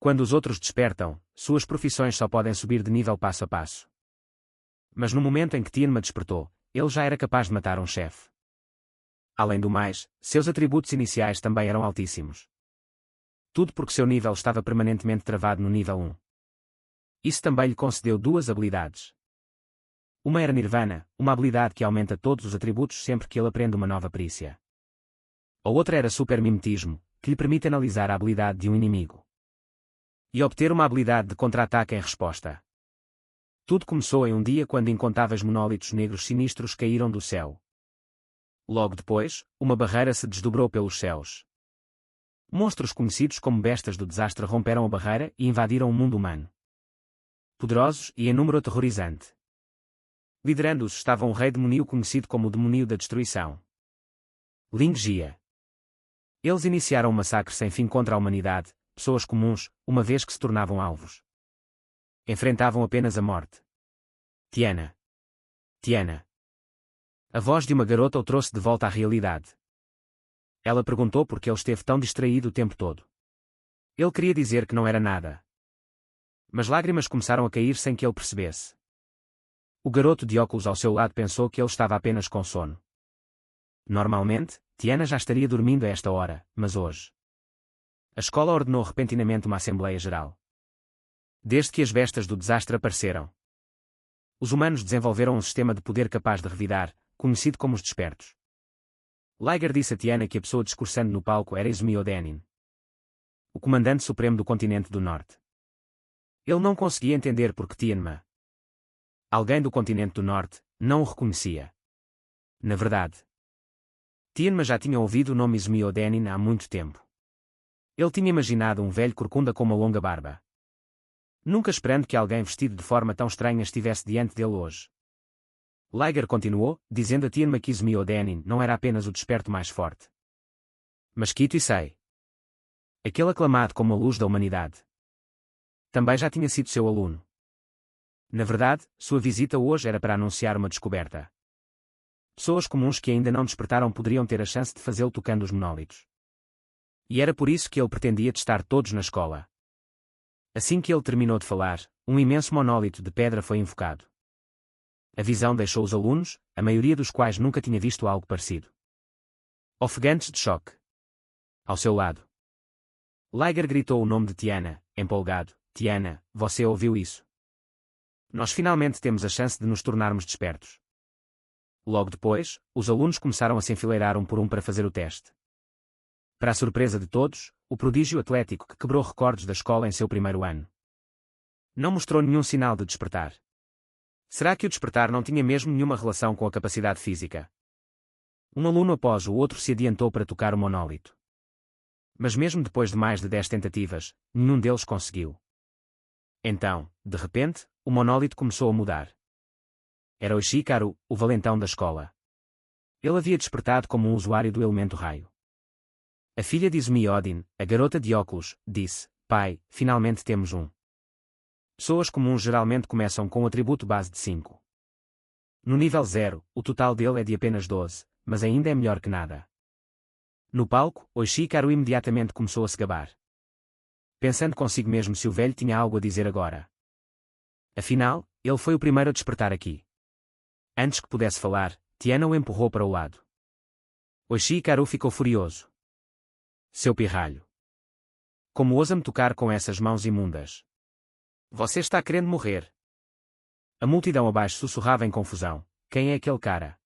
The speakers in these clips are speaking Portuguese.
Quando os outros despertam, suas profissões só podem subir de nível passo a passo. Mas no momento em que Tianma despertou, ele já era capaz de matar um chefe. Além do mais, seus atributos iniciais também eram altíssimos. Tudo porque seu nível estava permanentemente travado no nível 1. Isso também lhe concedeu duas habilidades. Uma era Nirvana, uma habilidade que aumenta todos os atributos sempre que ele aprende uma nova perícia. A outra era Super Mimetismo, que lhe permite analisar a habilidade de um inimigo e obter uma habilidade de contra-ataque em resposta. Tudo começou em um dia quando incontáveis monólitos negros sinistros caíram do céu. Logo depois, uma barreira se desdobrou pelos céus. Monstros conhecidos como bestas do desastre romperam a barreira e invadiram o mundo humano. Poderosos e em número aterrorizante. Liderando-os estava um rei demoníaco conhecido como o Demoníaco da Destruição. Ling Jia. Eles iniciaram um massacre sem fim contra a humanidade, pessoas comuns, uma vez que se tornavam alvos. Enfrentavam apenas a morte. Tiana. Tiana. A voz de uma garota o trouxe de volta à realidade. Ela perguntou por que ele esteve tão distraído o tempo todo. Ele queria dizer que não era nada. Mas lágrimas começaram a cair sem que ele percebesse. O garoto de óculos ao seu lado pensou que ele estava apenas com sono. Normalmente, Tiana já estaria dormindo a esta hora, mas hoje. A escola ordenou repentinamente uma assembleia geral. Desde que as bestas do desastre apareceram, os humanos desenvolveram um sistema de poder capaz de revidar, conhecido como os despertos. Liger disse a Tiana que a pessoa discursando no palco era Izumi Denin, o comandante supremo do continente do norte. Ele não conseguia entender por que Tianma, alguém do continente do norte, não o reconhecia. Na verdade, Tianma já tinha ouvido o nome Izumi Denin há muito tempo. Ele tinha imaginado um velho corcunda com uma longa barba. Nunca esperando que alguém vestido de forma tão estranha estivesse diante dele hoje. Liger continuou, dizendo a Tianma que Izumi Denin não era apenas o desperto mais forte, mas Kito Issei, aquele aclamado como a luz da humanidade, também já tinha sido seu aluno. Na verdade, sua visita hoje era para anunciar uma descoberta. Pessoas comuns que ainda não despertaram poderiam ter a chance de fazê-lo tocando os monólitos. E era por isso que ele pretendia testar todos na escola. Assim que ele terminou de falar, um imenso monólito de pedra foi invocado. A visão deixou os alunos, a maioria dos quais nunca tinha visto algo parecido, ofegantes de choque. Ao seu lado, Liger gritou o nome de Tiana, empolgado. Tiana, você ouviu isso? Nós finalmente temos a chance de nos tornarmos despertos. Logo depois, os alunos começaram a se enfileirar um por um para fazer o teste. Para a surpresa de todos, o prodígio atlético que quebrou recordes da escola em seu primeiro ano não mostrou nenhum sinal de despertar. Será que o despertar não tinha mesmo nenhuma relação com a capacidade física? Um aluno após o outro se adiantou para tocar o monólito. Mas mesmo depois de mais de 10 tentativas, nenhum deles conseguiu. Então, de repente, o monólito começou a mudar. Era o Shikaru, o valentão da escola. Ele havia despertado como um usuário do elemento raio. A filha de Izumi Odin, a garota de óculos, disse: Pai, finalmente temos um. Pessoas comuns geralmente começam com um atributo base de 5. No nível 0, o total dele é de apenas 12, mas ainda é melhor que nada. No palco, Oishikaru imediatamente começou a se gabar, pensando consigo mesmo se o velho tinha algo a dizer agora. Afinal, ele foi o primeiro a despertar aqui. Antes que pudesse falar, Tiana o empurrou para o lado. Oishikaru ficou furioso. Seu pirralho! Como ousa-me tocar com essas mãos imundas? Você está querendo morrer! A multidão abaixo sussurrava em confusão. Quem é aquele cara?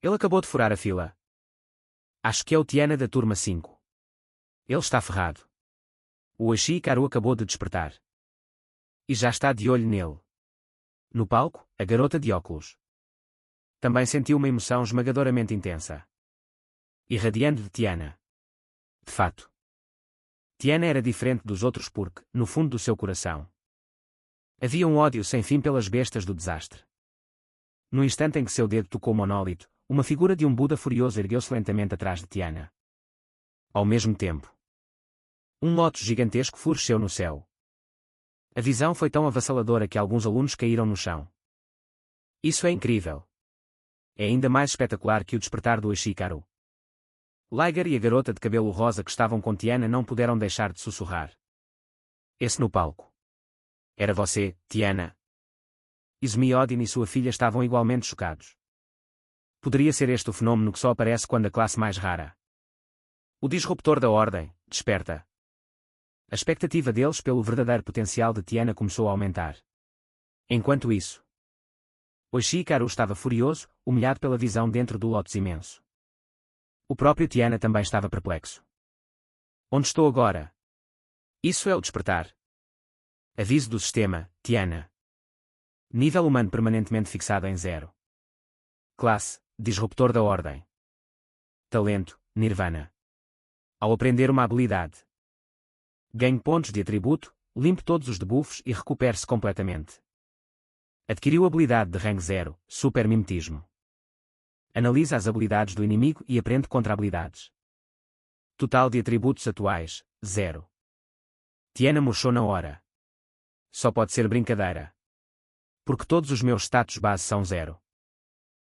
Ele acabou de furar a fila. Acho que é o Tiana da turma 5. Ele está ferrado. O Oishikaru acabou de despertar. E já está de olho nele. No palco, a garota de óculos também sentiu uma emoção esmagadoramente intensa, irradiando de Tiana. De fato, Tiana era diferente dos outros porque, no fundo do seu coração, havia um ódio sem fim pelas bestas do desastre. No instante em que seu dedo tocou o monólito, uma figura de um Buda furioso ergueu-se lentamente atrás de Tiana. Ao mesmo tempo, um lótus gigantesco floresceu no céu. A visão foi tão avassaladora que alguns alunos caíram no chão. Isso é incrível. É ainda mais espetacular que o despertar do Oishikaru. Liger e a garota de cabelo rosa que estavam com Tiana não puderam deixar de sussurrar. Esse no palco. Era você, Tiana. Izumi Odin e sua filha estavam igualmente chocados. Poderia ser este o fenômeno que só aparece quando a classe mais rara. O disruptor da ordem, desperta. A expectativa deles pelo verdadeiro potencial de Tiana começou a aumentar. Enquanto isso, Oshikaru estava furioso, humilhado pela visão dentro do Lotus imenso. O próprio Tiana também estava perplexo. Onde estou agora? Isso é o despertar. Aviso do sistema, Tiana. Nível humano permanentemente fixado em 0. Classe, disruptor da ordem. Talento, Nirvana. Ao aprender uma habilidade, ganhe pontos de atributo, limpe todos os debuffs e recupere-se completamente. Adquiriu habilidade de rank 0, Super Mimetismo. Analisa as habilidades do inimigo e aprende contra habilidades. Total de atributos atuais, 0. Tiana murchou na hora. Só pode ser brincadeira. Porque todos os meus status base são 0.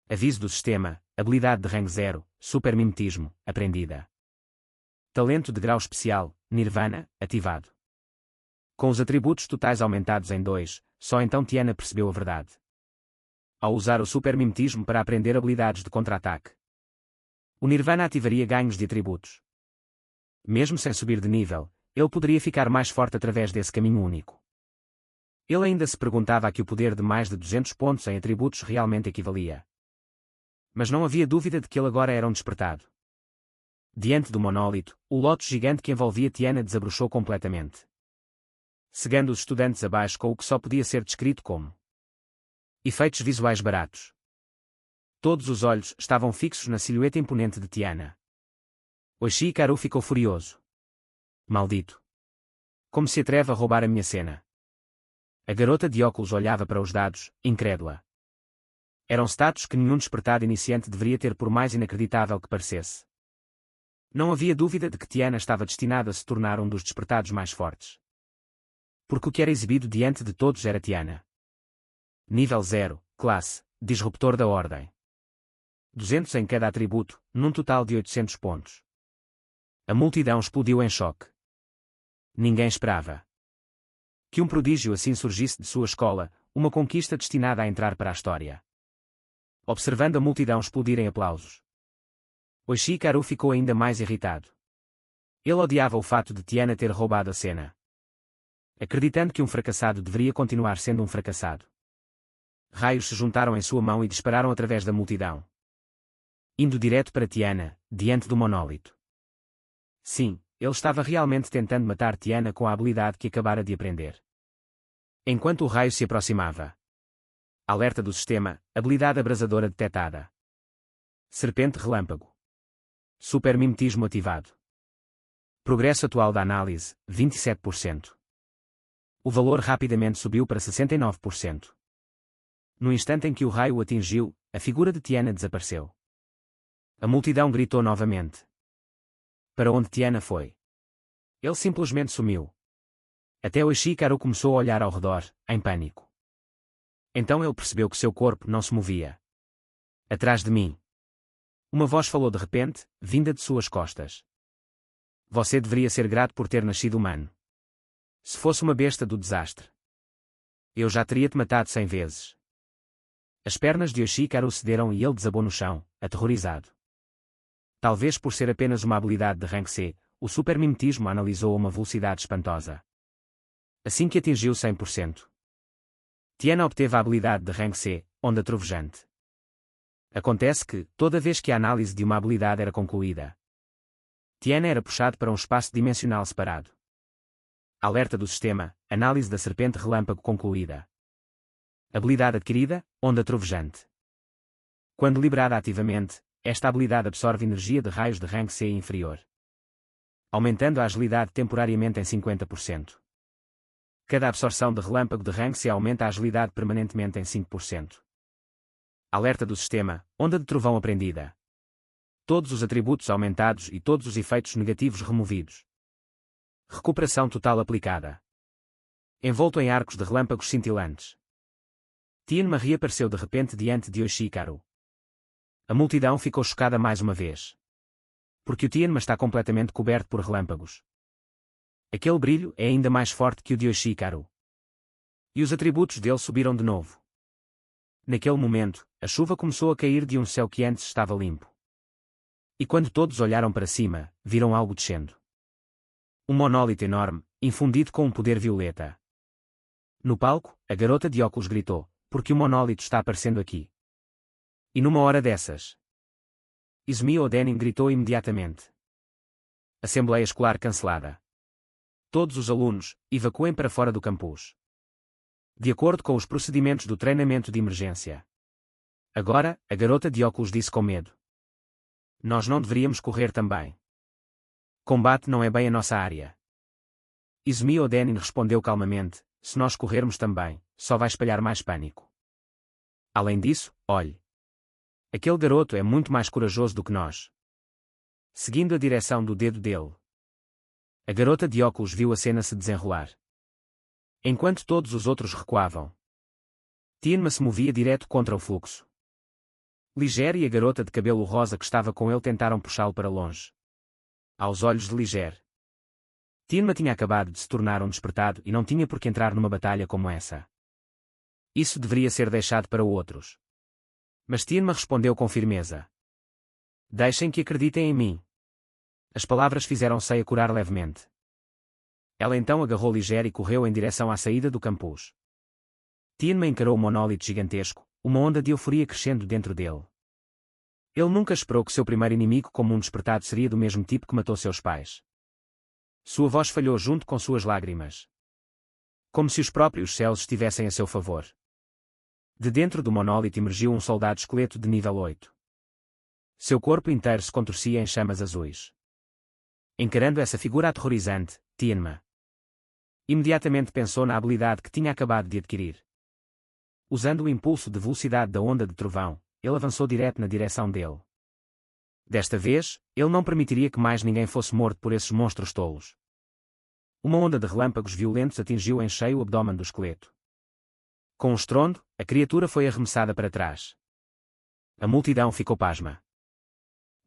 Aviso do sistema, habilidade de rank 0, Super Mimetismo, aprendida. Talento de grau especial, Nirvana, ativado. Com os atributos totais aumentados em 2, só então Tiana percebeu a verdade. Ao usar o Super Mimetismo para aprender habilidades de contra-ataque, o Nirvana ativaria ganhos de atributos. Mesmo sem subir de nível, ele poderia ficar mais forte através desse caminho único. Ele ainda se perguntava a que o poder de mais de 200 pontos em atributos realmente equivalia. Mas não havia dúvida de que ele agora era um despertado. Diante do monólito, o lotus gigante que envolvia Tiana desabrochou completamente, cegando os estudantes abaixo com o que só podia ser descrito como efeitos visuais baratos. Todos os olhos estavam fixos na silhueta imponente de Tiana. Oshikaru ficou furioso. Maldito! Como se atreve a roubar a minha cena? A garota de óculos olhava para os dados, incrédula. Eram status que nenhum despertado iniciante deveria ter, por mais inacreditável que parecesse. Não havia dúvida de que Tiana estava destinada a se tornar um dos despertados mais fortes. Porque o que era exibido diante de todos era Tiana. Nível 0, classe, disruptor da ordem. 200 em cada atributo, num total de 800 pontos. A multidão explodiu em choque. Ninguém esperava que um prodígio assim surgisse de sua escola, uma conquista destinada a entrar para a história. Observando a multidão explodir em aplausos, Oshikaru ficou ainda mais irritado. Ele odiava o fato de Tiana ter roubado a cena, acreditando que um fracassado deveria continuar sendo um fracassado. Raios se juntaram em sua mão e dispararam através da multidão, indo direto para Tiana, diante do monólito. Sim, ele estava realmente tentando matar Tiana com a habilidade que acabara de aprender. Enquanto o raio se aproximava. Alerta do sistema, habilidade abrasadora detetada. Serpente relâmpago. Super mimetismo ativado. Progresso atual da análise, 27%. O valor rapidamente subiu para 69%. No instante em que o raio o atingiu, a figura de Tiana desapareceu. A multidão gritou novamente. Para onde Tiana foi? Ele simplesmente sumiu. Até Oshikaru começou a olhar ao redor, em pânico. Então ele percebeu que seu corpo não se movia. Atrás de mim. Uma voz falou de repente, vinda de suas costas. Você deveria ser grato por ter nascido humano. Se fosse uma besta do desastre, eu já teria te matado 100 vezes. As pernas de Oshikaru cederam e ele desabou no chão, aterrorizado. Talvez por ser apenas uma habilidade de rank C, o super mimetismo analisou a uma velocidade espantosa. Assim que atingiu 100%. Tiana obteve a habilidade de rank C, Onda Trovejante. Acontece que, toda vez que a análise de uma habilidade era concluída, Tiana era puxado para um espaço dimensional separado. Alerta do sistema, análise da Serpente Relâmpago concluída. Habilidade adquirida, Onda Trovejante. Quando liberada ativamente, esta habilidade absorve energia de raios de rank C inferior, aumentando a agilidade temporariamente em 50%. Cada absorção de relâmpago de rank C aumenta a agilidade permanentemente em 5%. Alerta do sistema, Onda de Trovão aprendida. Todos os atributos aumentados e todos os efeitos negativos removidos. Recuperação total aplicada. Envolto em arcos de relâmpagos cintilantes. Tianma reapareceu de repente diante de Oshikaru. A multidão ficou chocada mais uma vez. Porque o Tianma está completamente coberto por relâmpagos. Aquele brilho é ainda mais forte que o de Yoshikaru. E os atributos dele subiram de novo. Naquele momento, a chuva começou a cair de um céu que antes estava limpo. E quando todos olharam para cima, viram algo descendo. Um monólito enorme, infundido com um poder violeta. No palco, a garota de óculos gritou, porque o monólito está aparecendo aqui. E numa hora dessas, Izumi Odenin gritou imediatamente. Assembleia escolar cancelada. Todos os alunos, evacuem para fora do campus. De acordo com os procedimentos do treinamento de emergência. Agora, a garota de óculos disse com medo. Nós não deveríamos correr também. Combate não é bem a nossa área. Izumi Odenin respondeu calmamente, se nós corrermos também, só vai espalhar mais pânico. Além disso, olhe. Aquele garoto é muito mais corajoso do que nós. Seguindo a direção do dedo dele. A garota de óculos viu a cena se desenrolar. Enquanto todos os outros recuavam. Tianma se movia direto contra o fluxo. Liger e a garota de cabelo rosa que estava com ele tentaram puxá-lo para longe. Aos olhos de Liger, Tianma tinha acabado de se tornar um despertado e não tinha por que entrar numa batalha como essa. Isso deveria ser deixado para outros. Mas Tianma respondeu com firmeza. Deixem que acreditem em mim. As palavras fizeram-se curar levemente. Ela então agarrou Liger e correu em direção à saída do campus. Tianma encarou o monólito gigantesco, uma onda de euforia crescendo dentro dele. Ele nunca esperou que seu primeiro inimigo como um despertado seria do mesmo tipo que matou seus pais. Sua voz falhou junto com suas lágrimas. Como se os próprios céus estivessem a seu favor. De dentro do monólito emergiu um soldado esqueleto de nível 8. Seu corpo inteiro se contorcia em chamas azuis. Encarando essa figura aterrorizante, Tianma imediatamente pensou na habilidade que tinha acabado de adquirir. Usando o impulso de velocidade da onda de trovão, ele avançou direto na direção dele. Desta vez, ele não permitiria que mais ninguém fosse morto por esses monstros tolos. Uma onda de relâmpagos violentos atingiu em cheio o abdômen do esqueleto. Com um estrondo, a criatura foi arremessada para trás. A multidão ficou pasma.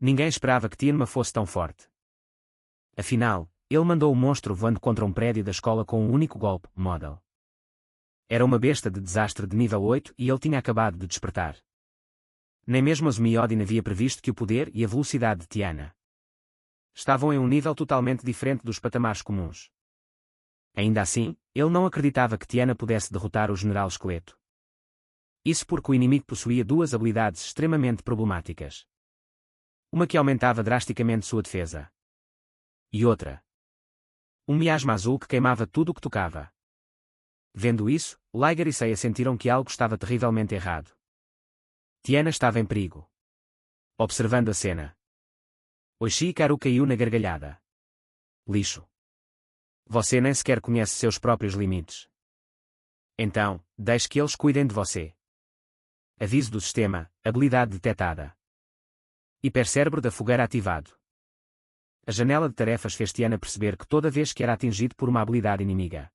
Ninguém esperava que Tianma fosse tão forte. Afinal, ele mandou o monstro voando contra um prédio da escola com um único golpe, Model. Era uma besta de desastre de nível 8 e ele tinha acabado de despertar. Nem mesmo Izumi Odenin havia previsto que o poder e a velocidade de Tiana estavam em um nível totalmente diferente dos patamares comuns. Ainda assim, ele não acreditava que Tiana pudesse derrotar o General Esqueleto. Isso porque o inimigo possuía duas habilidades extremamente problemáticas. Uma que aumentava drasticamente sua defesa. E outra. Um miasma azul que queimava tudo o que tocava. Vendo isso, Liger e Seiya sentiram que algo estava terrivelmente errado. Tiana estava em perigo. Observando a cena, Yoshikaru caiu na gargalhada. Lixo. Você nem sequer conhece seus próprios limites. Então, deixe que eles cuidem de você. Aviso do sistema, habilidade detetada. Hipercérebro da fogueira ativado. A janela de tarefas fez Tiana perceber que toda vez que era atingido por uma habilidade inimiga,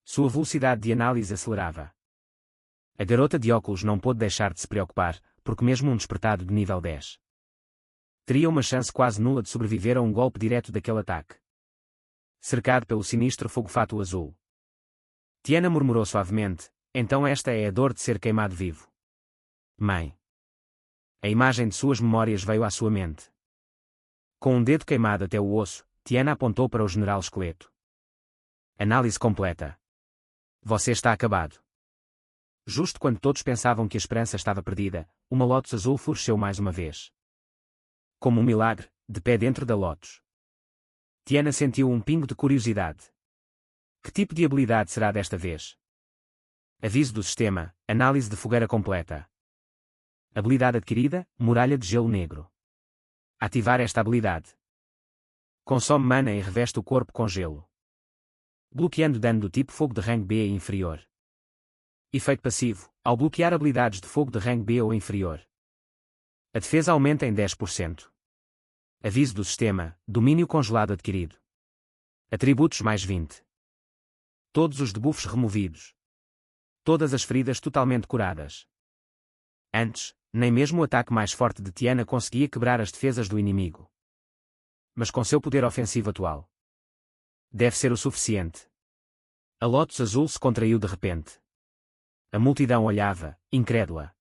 sua velocidade de análise acelerava. A garota de óculos não pôde deixar de se preocupar, porque mesmo um despertado de nível 10 teria uma chance quase nula de sobreviver a um golpe direto daquele ataque. Cercado pelo sinistro fogo-fato azul, Tiana murmurou suavemente, então esta é a dor de ser queimado vivo. Mãe. A imagem de suas memórias veio à sua mente. Com um dedo queimado até o osso, Tiana apontou para o General Esqueleto. Análise completa. Você está acabado. Justo quando todos pensavam que a esperança estava perdida, uma Lotus azul floresceu mais uma vez. Como um milagre, de pé dentro da Lotus. Tiana sentiu um pingo de curiosidade. Que tipo de habilidade será desta vez? Aviso do sistema, análise de fogueira completa. Habilidade adquirida, muralha de gelo negro. Ativar esta habilidade. Consome mana e reveste o corpo com gelo. Bloqueando dano do tipo fogo de rank B e inferior. Efeito passivo, ao bloquear habilidades de fogo de rank B ou inferior. A defesa aumenta em 10%. Aviso do sistema, domínio congelado adquirido. Atributos mais 20. Todos os debuffs removidos. Todas as feridas totalmente curadas. Antes, nem mesmo o ataque mais forte de Tiana conseguia quebrar as defesas do inimigo. Mas com seu poder ofensivo atual, Deve ser o suficiente. A Lotus Azul se contraiu de repente. A multidão olhava, incrédula.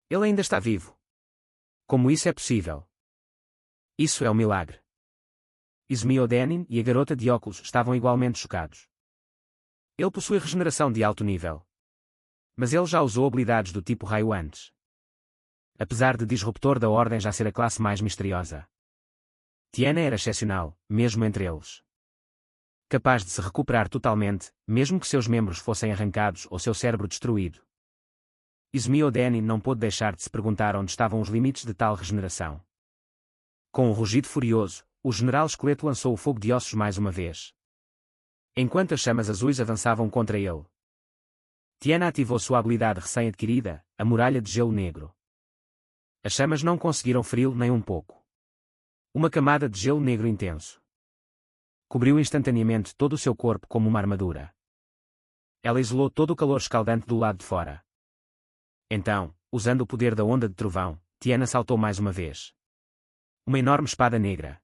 Ele ainda está vivo. Como isso é possível? Isso é um milagre. Izmiodenin e a garota de óculos estavam igualmente chocados. Ele possui regeneração de alto nível. Mas ele já usou habilidades do tipo raio antes. Apesar de Disruptor da Ordem já ser a classe mais misteriosa, Tiana era excepcional, mesmo entre eles. Capaz de se recuperar totalmente, mesmo que seus membros fossem arrancados ou seu cérebro destruído. Izmiodenin não pôde deixar de se perguntar onde estavam os limites de tal regeneração. Com um rugido furioso, o General Esqueleto lançou o fogo de ossos mais uma vez. Enquanto as chamas azuis avançavam contra ele, Tiana ativou sua habilidade recém-adquirida, a Muralha de Gelo Negro. As chamas não conseguiram feri-lo nem um pouco. Uma camada de gelo negro intenso cobriu instantaneamente todo o seu corpo como uma armadura. Ela isolou todo o calor escaldante do lado de fora. Então, usando o poder da onda de trovão, Tiana saltou mais uma vez. Uma enorme espada negra,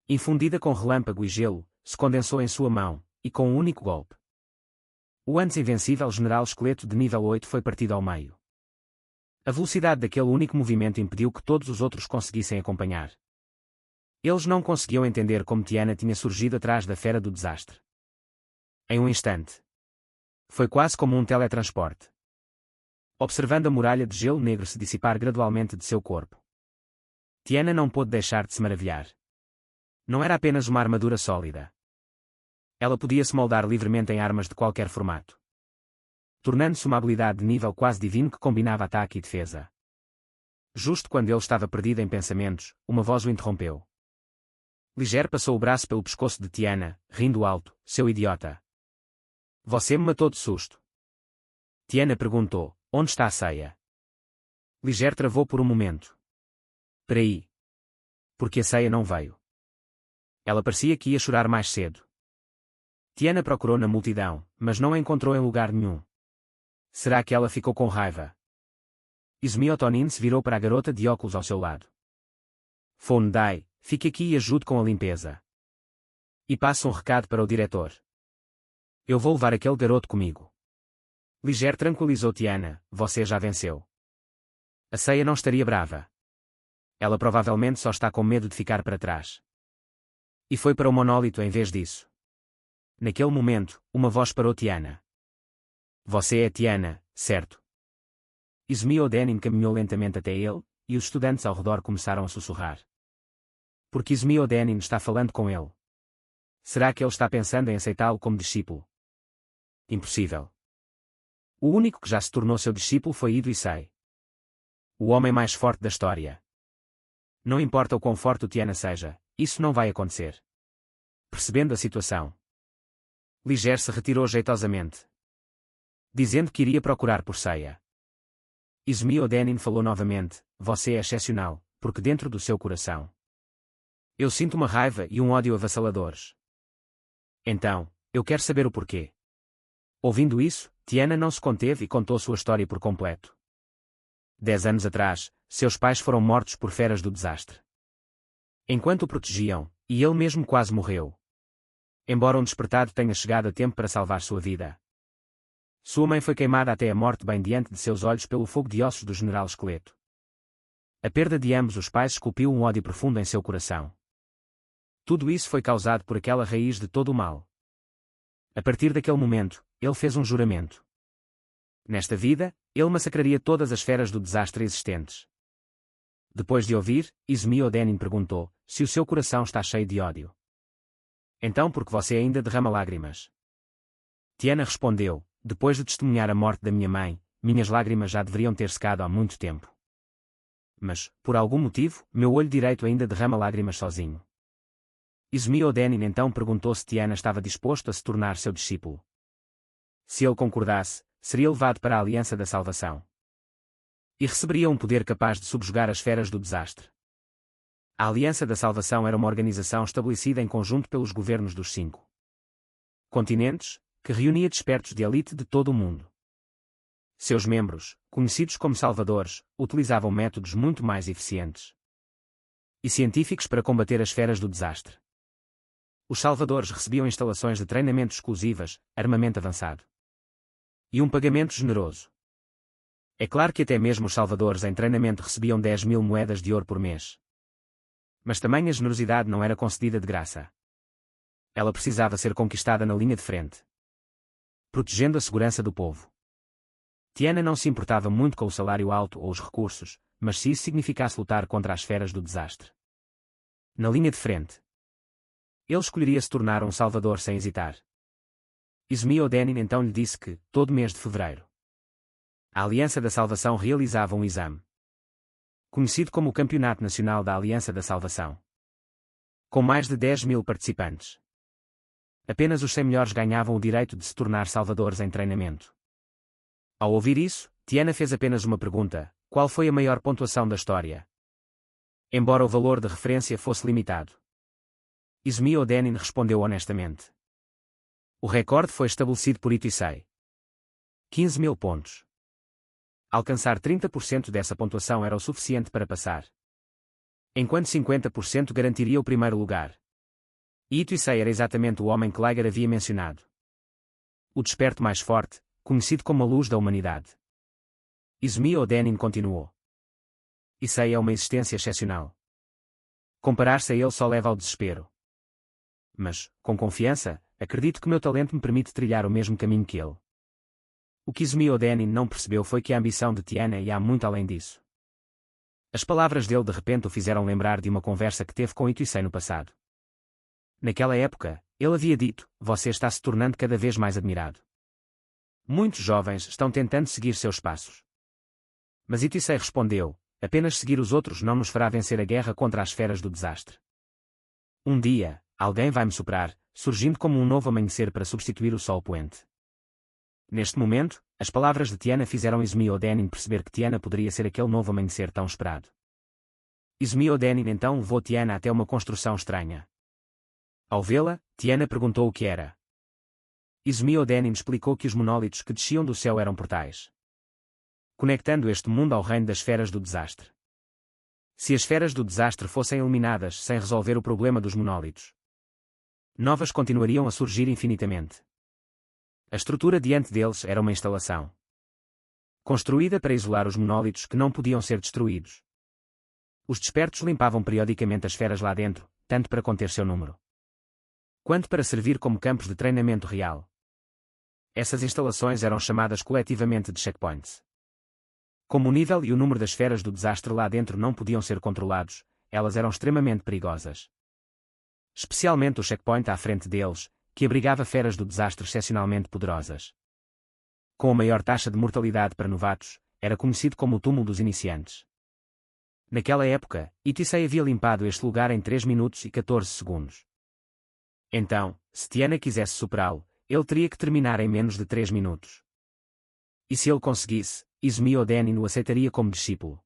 infundida com relâmpago e gelo, se condensou em sua mão, e com um único golpe, o antes invencível General Esqueleto de nível 8 foi partido ao meio. A velocidade daquele único movimento impediu que todos os outros conseguissem acompanhar. Eles não conseguiam entender como Tiana tinha surgido atrás da Fera do Desastre. Em um instante. Foi quase como um teletransporte. Observando a muralha de gelo negro se dissipar gradualmente de seu corpo, Tiana não pôde deixar de se maravilhar. Não era apenas uma armadura sólida. Ela podia se moldar livremente em armas de qualquer formato, tornando-se uma habilidade de nível quase divino que combinava ataque e defesa. Justo quando ele estava perdido em pensamentos, uma voz o interrompeu. Liger passou o braço pelo pescoço de Tiana, rindo alto, seu idiota. Você me matou de susto. Tiana perguntou, onde está a ceia? Liger travou por um momento. Peraí. Porque a ceia não veio. Ela parecia que ia chorar mais cedo. Tiana procurou na multidão, mas não a encontrou em lugar nenhum. Será que ela ficou com raiva? Izmiotonin se virou para a garota de óculos ao seu lado. Fondai, fique aqui e ajude com a limpeza. E passe um recado para o diretor. Eu vou levar aquele garoto comigo. Liger tranquilizou Tiana, você já venceu. A ceia não estaria brava. Ela provavelmente só está com medo de ficar para trás. E foi para o monólito em vez disso. Naquele momento, uma voz parou Tiana. Você é Tiana, certo? Izmiodenin caminhou lentamente até ele, e os estudantes ao redor começaram a sussurrar. Porque Izmiodenin está falando com ele. Será que ele está pensando em aceitá-lo como discípulo? Impossível. O único que já se tornou seu discípulo foi Ido Issei. O homem mais forte da história. Não importa o quão forte o Tiana seja, isso não vai acontecer. Percebendo a situação, Liger se retirou jeitosamente, dizendo que iria procurar por ceia. Izmiodenin falou novamente, você é excepcional, porque dentro do seu coração eu sinto uma raiva e um ódio avassaladores. Então, eu quero saber o porquê. Ouvindo isso, Tiana não se conteve e contou sua história por completo. 10 anos atrás, seus pais foram mortos por feras do desastre. Enquanto o protegiam, e ele mesmo quase morreu. Embora um despertado tenha chegado a tempo para salvar sua vida. Sua mãe foi queimada até a morte bem diante de seus olhos pelo fogo de ossos do General Esqueleto. A perda de ambos os pais esculpiu um ódio profundo em seu coração. Tudo isso foi causado por aquela raiz de todo o mal. A partir daquele momento, ele fez um juramento. Nesta vida, ele massacraria todas as feras do desastre existentes. Depois de ouvir, Izmiodenin perguntou, se o seu coração está cheio de ódio. Então por que você ainda derrama lágrimas? Tiana respondeu, depois de testemunhar a morte da minha mãe, minhas lágrimas já deveriam ter secado há muito tempo. Mas, por algum motivo, meu olho direito ainda derrama lágrimas sozinho. Izmiodenin então perguntou se Tiana estava disposto a se tornar seu discípulo. Se ele concordasse, seria levado para a Aliança da Salvação. E receberia um poder capaz de subjugar as feras do desastre. A Aliança da Salvação era uma organização estabelecida em conjunto pelos governos dos 5 continentes, que reunia despertos de elite de todo o mundo. Seus membros, conhecidos como salvadores, utilizavam métodos muito mais eficientes e científicos para combater as feras do desastre. Os salvadores recebiam instalações de treinamento exclusivas, armamento avançado e um pagamento generoso. É claro que até mesmo os salvadores em treinamento recebiam 10.000 moedas de ouro por mês. Mas tamanha generosidade não era concedida de graça. Ela precisava ser conquistada na linha de frente, protegendo a segurança do povo. Tiana não se importava muito com o salário alto ou os recursos, mas se isso significasse lutar contra as feras do desastre na linha de frente, ele escolheria se tornar um salvador sem hesitar. Izumi Odenin então lhe disse que, todo mês de fevereiro, a Aliança da Salvação realizava um exame, conhecido como o Campeonato Nacional da Aliança da Salvação, com mais de 10.000 participantes. Apenas os 100 melhores ganhavam o direito de se tornar salvadores em treinamento. Ao ouvir isso, Tiana fez apenas uma pergunta: qual foi a maior pontuação da história? Embora o valor de referência fosse limitado, Izumi Odenin respondeu honestamente. O recorde foi estabelecido por Itisei. 15.000 pontos. Alcançar 30% dessa pontuação era o suficiente para passar, enquanto 50% garantiria o primeiro lugar. E Itisei era exatamente o homem que Liger havia mencionado. O desperto mais forte, conhecido como a luz da humanidade. Izumi Odenin continuou. Issei é uma existência excepcional. Comparar-se a ele só leva ao desespero. Mas, com confiança, acredito que meu talento me permite trilhar o mesmo caminho que ele. O que Izumi Odenin não percebeu foi que a ambição de Tiana ia muito além disso. As palavras dele de repente o fizeram lembrar de uma conversa que teve com Itisei no passado. Naquela época, ele havia dito: você está se tornando cada vez mais admirado. Muitos jovens estão tentando seguir seus passos. Mas Itisei respondeu: apenas seguir os outros não nos fará vencer a guerra contra as feras do desastre. Um dia, alguém vai me superar, surgindo como um novo amanhecer para substituir o sol poente. Neste momento, as palavras de Tiana fizeram Izumi Odenin perceber que Tiana poderia ser aquele novo amanhecer tão esperado. Izumi Odenin então levou Tiana até uma construção estranha. Ao vê-la, Tiana perguntou o que era. Izumi Odenin explicou que os monólitos que desciam do céu eram portais, conectando este mundo ao reino das feras do desastre. Se as feras do desastre fossem eliminadas sem resolver o problema dos monólitos, novas continuariam a surgir infinitamente. A estrutura diante deles era uma instalação construída para isolar os monólitos que não podiam ser destruídos. Os despertos limpavam periodicamente as feras lá dentro, tanto para conter seu número, quanto para servir como campos de treinamento real. Essas instalações eram chamadas coletivamente de checkpoints. Como o nível e o número das feras do desastre lá dentro não podiam ser controlados, elas eram extremamente perigosas. Especialmente o checkpoint à frente deles, que abrigava feras do desastre excepcionalmente poderosas. Com a maior taxa de mortalidade para novatos, era conhecido como o túmulo dos iniciantes. Naquela época, Itisei havia limpado este lugar em 3 minutos e 14 segundos. Então, se Tiana quisesse superá-lo, ele teria que terminar em menos de 3 minutos. E se ele conseguisse, Izumi Odenin o aceitaria como discípulo.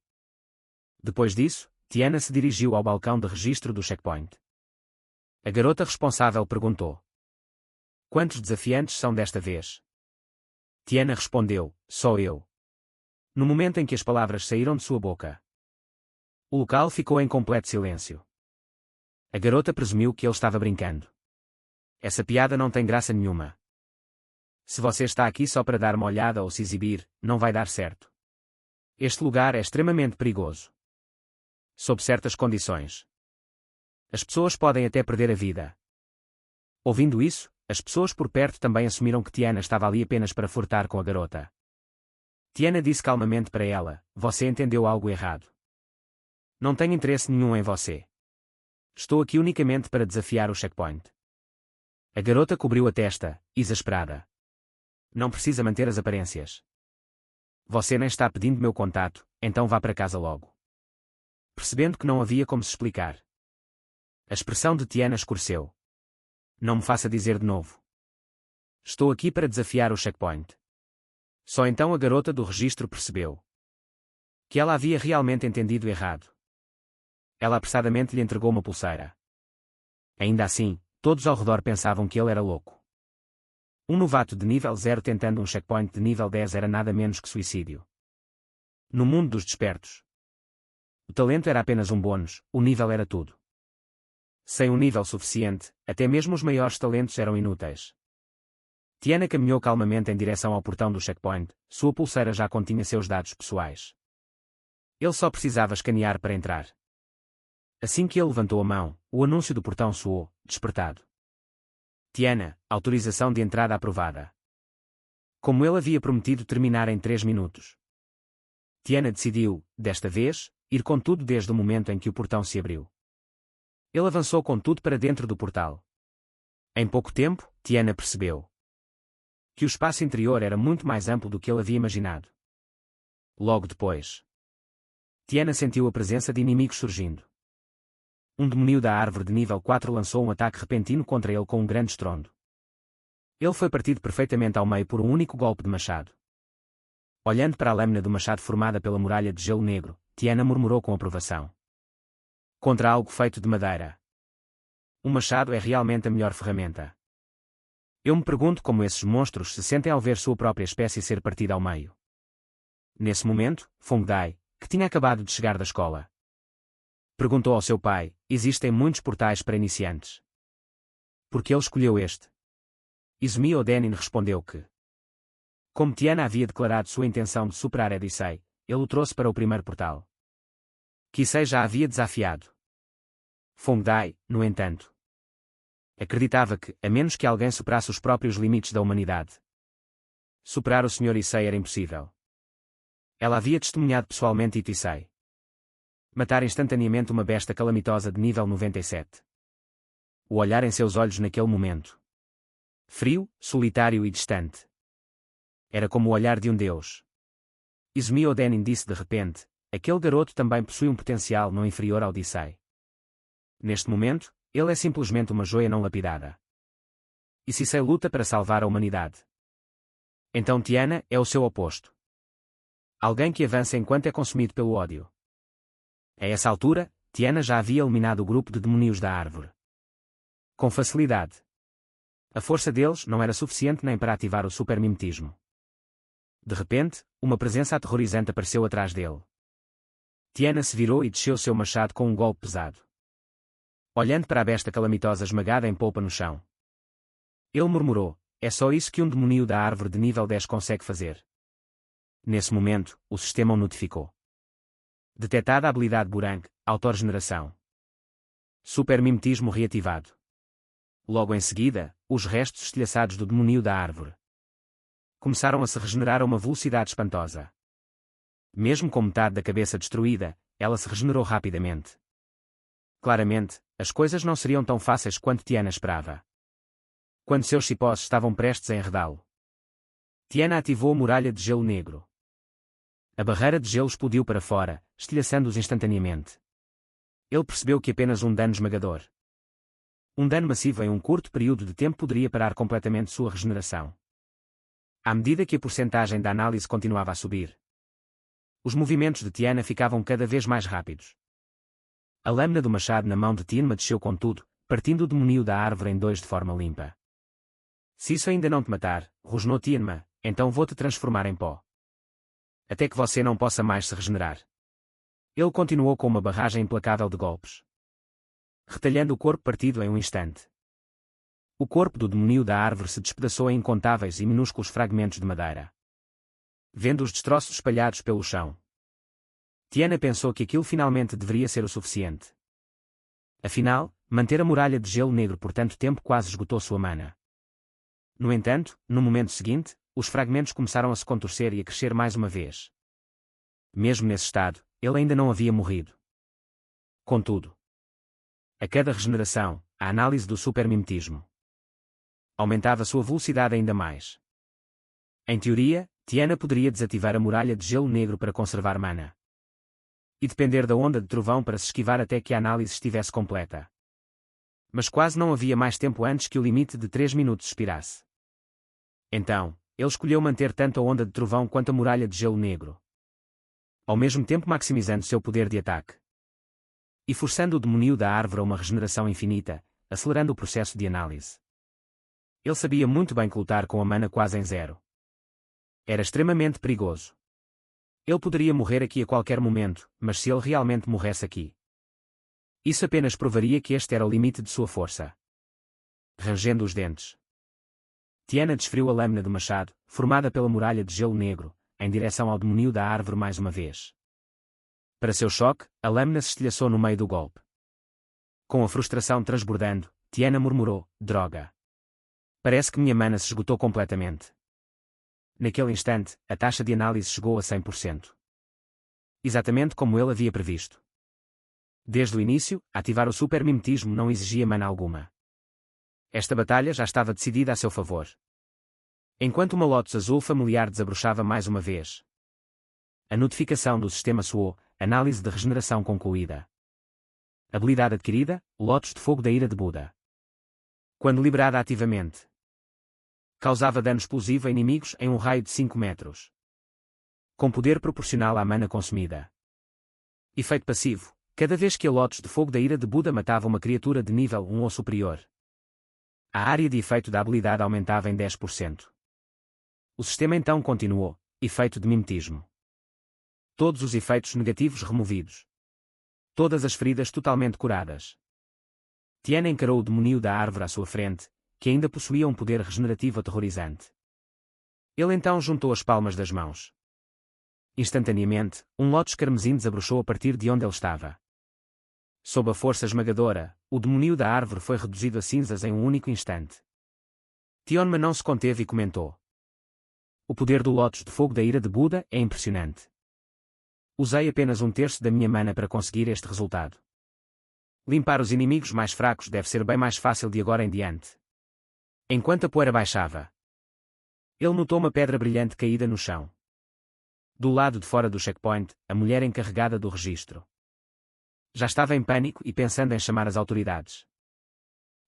Depois disso, Tiana se dirigiu ao balcão de registro do checkpoint. A garota responsável perguntou: quantos desafiantes são desta vez? Tiana respondeu: só eu. No momento em que as palavras saíram de sua boca, o local ficou em completo silêncio. A garota presumiu que ele estava brincando. Essa piada não tem graça nenhuma. Se você está aqui só para dar uma olhada ou se exibir, não vai dar certo. Este lugar é extremamente perigoso. Sob certas condições, as pessoas podem até perder a vida. Ouvindo isso, as pessoas por perto também assumiram que Tiana estava ali apenas para flertar com a garota. Tiana disse calmamente para ela: você entendeu algo errado. Não tenho interesse nenhum em você. Estou aqui unicamente para desafiar o checkpoint. A garota cobriu a testa, exasperada. Não precisa manter as aparências. Você nem está pedindo meu contato, então vá para casa logo. Percebendo que não havia como se explicar, a expressão de Tiana escureceu. Não me faça dizer de novo. Estou aqui para desafiar o checkpoint. Só então a garota do registro percebeu que ela havia realmente entendido errado. Ela apressadamente lhe entregou uma pulseira. Ainda assim, todos ao redor pensavam que ele era louco. Um novato de nível 0 tentando um checkpoint de nível 10 era nada menos que suicídio. No mundo dos despertos, o talento era apenas um bônus, o nível era tudo. Sem um nível suficiente, até mesmo os maiores talentos eram inúteis. Tiana caminhou calmamente em direção ao portão do checkpoint, sua pulseira já continha seus dados pessoais. Ele só precisava escanear para entrar. Assim que ele levantou a mão, o anúncio do portão soou, despertado. Tiana, autorização de entrada aprovada. Como ele havia prometido terminar em 3 minutos. Tiana decidiu, desta vez, ir com tudo desde o momento em que o portão se abriu. Ele avançou com tudo para dentro do portal. Em pouco tempo, Tiana percebeu que o espaço interior era muito mais amplo do que ele havia imaginado. Logo depois, Tiana sentiu a presença de inimigos surgindo. Um demônio da árvore de nível 4 lançou um ataque repentino contra ele com um grande estrondo. Ele foi partido perfeitamente ao meio por um único golpe de machado. Olhando para a lâmina do machado formada pela muralha de gelo negro, Tiana murmurou com aprovação. Contra algo feito de madeira. O machado é realmente a melhor ferramenta. Eu me pergunto como esses monstros se sentem ao ver sua própria espécie ser partida ao meio. Nesse momento, Feng Dai, que tinha acabado de chegar da escola, perguntou ao seu pai: existem muitos portais para iniciantes. Por que ele escolheu este? Izumi Odenin respondeu que, como Tiana havia declarado sua intenção de superar Edisei, ele o trouxe para o primeiro portal. Kisei já havia desafiado. Feng Dai, no entanto, acreditava que, a menos que alguém superasse os próprios limites da humanidade, superar o Sr. Issei era impossível. Ela havia testemunhado pessoalmente Issei matar instantaneamente uma besta calamitosa de nível 97. O olhar em seus olhos naquele momento, frio, solitário e distante, era como o olhar de um deus. Izumi Odenin disse de repente: aquele garoto também possui um potencial não inferior ao de Issei. Neste momento, ele é simplesmente uma joia não lapidada. E Issei luta para salvar a humanidade. Então Tiana é o seu oposto. Alguém que avança enquanto é consumido pelo ódio. A essa altura, Tiana já havia eliminado o grupo de demônios da árvore. Com facilidade. A força deles não era suficiente nem para ativar o supermimetismo. De repente, uma presença aterrorizante apareceu atrás dele. Tiana se virou e desceu seu machado com um golpe pesado. Olhando para a besta calamitosa esmagada em polpa no chão, ele murmurou: é só isso que um demônio da árvore de nível 10 consegue fazer. Nesse momento, o sistema o notificou. Detetada a habilidade Burang, autorregeneração. Supermimetismo reativado. Logo em seguida, os restos estilhaçados do demônio da árvore começaram a se regenerar a uma velocidade espantosa. Mesmo com metade da cabeça destruída, ela se regenerou rapidamente. Claramente, as coisas não seriam tão fáceis quanto Tiana esperava. Quando seus cipós estavam prestes a enredá-lo, Tiana ativou a muralha de gelo negro. A barreira de gelo explodiu para fora, estilhaçando-os instantaneamente. Ele percebeu que apenas um dano esmagador, um dano massivo em um curto período de tempo poderia parar completamente sua regeneração. À medida que a porcentagem da análise continuava a subir, os movimentos de Tiana ficavam cada vez mais rápidos. A lâmina do machado na mão de Tianma desceu com tudo, partindo o demônio da árvore em dois de forma limpa. Se isso ainda não te matar, rosnou Tianma, então vou-te transformar em pó. Até que você não possa mais se regenerar. Ele continuou com uma barragem implacável de golpes, retalhando o corpo partido em um instante. O corpo do demônio da árvore se despedaçou em incontáveis e minúsculos fragmentos de madeira. Vendo os destroços espalhados pelo chão, Tiana pensou que aquilo finalmente deveria ser o suficiente. Afinal, manter a muralha de gelo negro por tanto tempo quase esgotou sua mana. No entanto, no momento seguinte, os fragmentos começaram a se contorcer e a crescer mais uma vez. Mesmo nesse estado, ele ainda não havia morrido. Contudo, a cada regeneração, a análise do supermimetismo aumentava sua velocidade ainda mais. Em teoria, Tiana poderia desativar a muralha de gelo negro para conservar mana e depender da onda de trovão para se esquivar até que a análise estivesse completa. Mas quase não havia mais tempo antes que o limite de 3 minutos expirasse. Então, ele escolheu manter tanto a onda de trovão quanto a muralha de gelo negro, ao mesmo tempo maximizando seu poder de ataque e forçando o demônio da árvore a uma regeneração infinita, acelerando o processo de análise. Ele sabia muito bem que lutar com a mana quase em zero era extremamente perigoso. Ele poderia morrer aqui a qualquer momento, mas se ele realmente morresse aqui, Isso apenas provaria que este era o limite de sua força. Rangendo os dentes, Tiana desferiu a lâmina do machado, formada pela muralha de gelo negro, em direção ao demônio da árvore mais uma vez. Para seu choque, a lâmina se estilhaçou no meio do golpe. Com a frustração transbordando, Tiana murmurou: droga. Parece que minha mana se esgotou completamente. Naquele instante, a taxa de análise chegou a 100%. Exatamente como ele havia previsto. Desde o início, ativar o supermimetismo não exigia mana alguma. Esta batalha já estava decidida a seu favor. Enquanto uma Lotus azul familiar desabrochava mais uma vez. A notificação do sistema soou: análise de regeneração concluída. Habilidade adquirida: Lotus de fogo da ira de Buda. Quando liberada ativamente, causava dano explosivo a inimigos em um raio de 5 metros. Com poder proporcional à mana consumida. Efeito passivo: cada vez que a Lotus de fogo da ira de Buda matava uma criatura de nível 1 ou superior, a área de efeito da habilidade aumentava em 10%. O sistema então continuou: efeito de mimetismo. Todos os efeitos negativos removidos. Todas as feridas totalmente curadas. Tiana encarou o demônio da árvore à sua frente, que ainda possuía um poder regenerativo aterrorizante. Ele então juntou as palmas das mãos. Instantaneamente, um Lotus carmesim desabrochou a partir de onde ele estava. Sob a força esmagadora, o demônio da árvore foi reduzido a cinzas em um único instante. Tionma não se conteve e comentou: o poder do Lotus de fogo da ira de Buda é impressionante. Usei apenas 1/3 da minha mana para conseguir este resultado. Limpar os inimigos mais fracos deve ser bem mais fácil de agora em diante. Enquanto a poeira baixava, ele notou uma pedra brilhante caída no chão. Do lado de fora do checkpoint, a mulher encarregada do registro já estava em pânico e pensando em chamar as autoridades.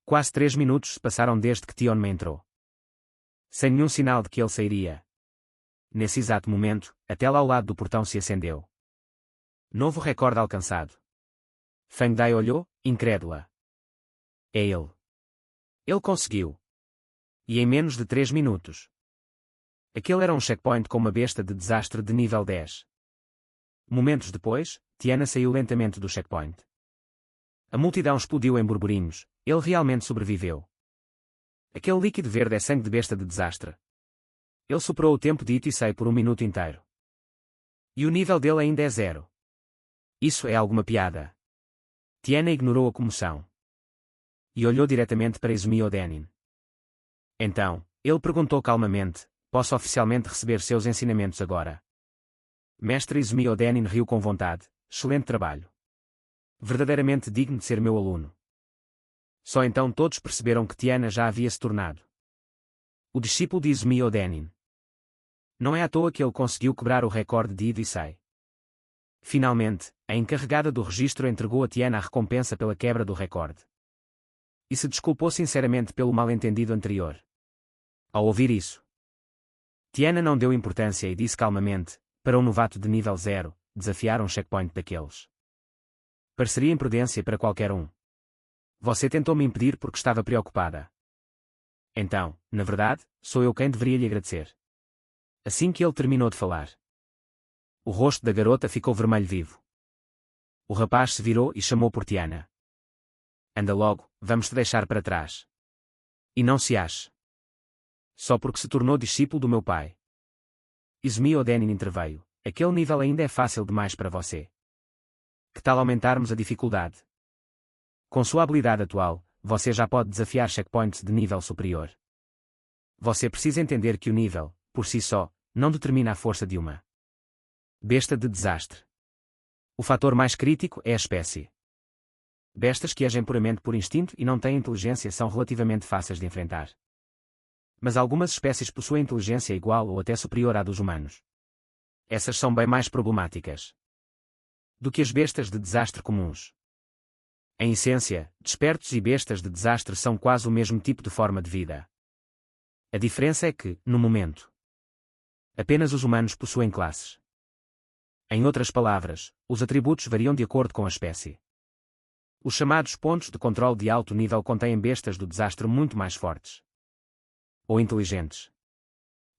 Quase 3 minutos se passaram desde que Tionma entrou. Sem nenhum sinal de que ele sairia. Nesse exato momento, a tela ao lado do portão se acendeu. Novo recorde alcançado. Feng Dai olhou, incrédula. É ele. Ele conseguiu. E em menos de 3 minutos. Aquele era um checkpoint com uma besta de desastre de nível 10. Momentos depois, Tiana saiu lentamente do checkpoint. A multidão explodiu em burburinhos. Ele realmente sobreviveu. Aquele líquido verde é sangue de besta de desastre. Ele superou o tempo de Itisei por 1 minuto inteiro. E o nível dele ainda é 0. Isso é alguma piada. Tiana ignorou a comoção. E olhou diretamente para Izumi Odenin. Então, ele perguntou calmamente: posso oficialmente receber seus ensinamentos agora? Mestre Izumi Odenin riu com vontade: excelente trabalho. Verdadeiramente digno de ser meu aluno. Só então todos perceberam que Tiana já havia se tornado o discípulo de Izumi Odenin. Não é à toa que ele conseguiu quebrar o recorde de Itisei. Finalmente, a encarregada do registro entregou a Tiana a recompensa pela quebra do recorde. E se desculpou sinceramente pelo mal-entendido anterior. Ao ouvir isso, Tiana não deu importância e disse calmamente: para um novato de nível 0, desafiar um checkpoint daqueles pareceria imprudência para qualquer um. Você tentou me impedir porque estava preocupada. Então, na verdade, sou eu quem deveria lhe agradecer. Assim que ele terminou de falar, o rosto da garota ficou vermelho vivo. O rapaz se virou e chamou por Tiana. Anda logo, vamos te deixar para trás. E não se ache. Só porque se tornou discípulo do meu pai. Izumi Odenin interveio: aquele nível ainda é fácil demais para você. Que tal aumentarmos a dificuldade? Com sua habilidade atual, você já pode desafiar checkpoints de nível superior. Você precisa entender que o nível, por si só, não determina a força de uma besta de desastre. O fator mais crítico é a espécie. Bestas que agem puramente por instinto e não têm inteligência são relativamente fáceis de enfrentar. Mas algumas espécies possuem inteligência igual ou até superior à dos humanos. Essas são bem mais problemáticas do que as bestas de desastre comuns. Em essência, despertos e bestas de desastre são quase o mesmo tipo de forma de vida. A diferença é que, no momento, apenas os humanos possuem classes. Em outras palavras, os atributos variam de acordo com a espécie. Os chamados pontos de controle de alto nível contêm bestas do desastre muito mais fortes ou inteligentes.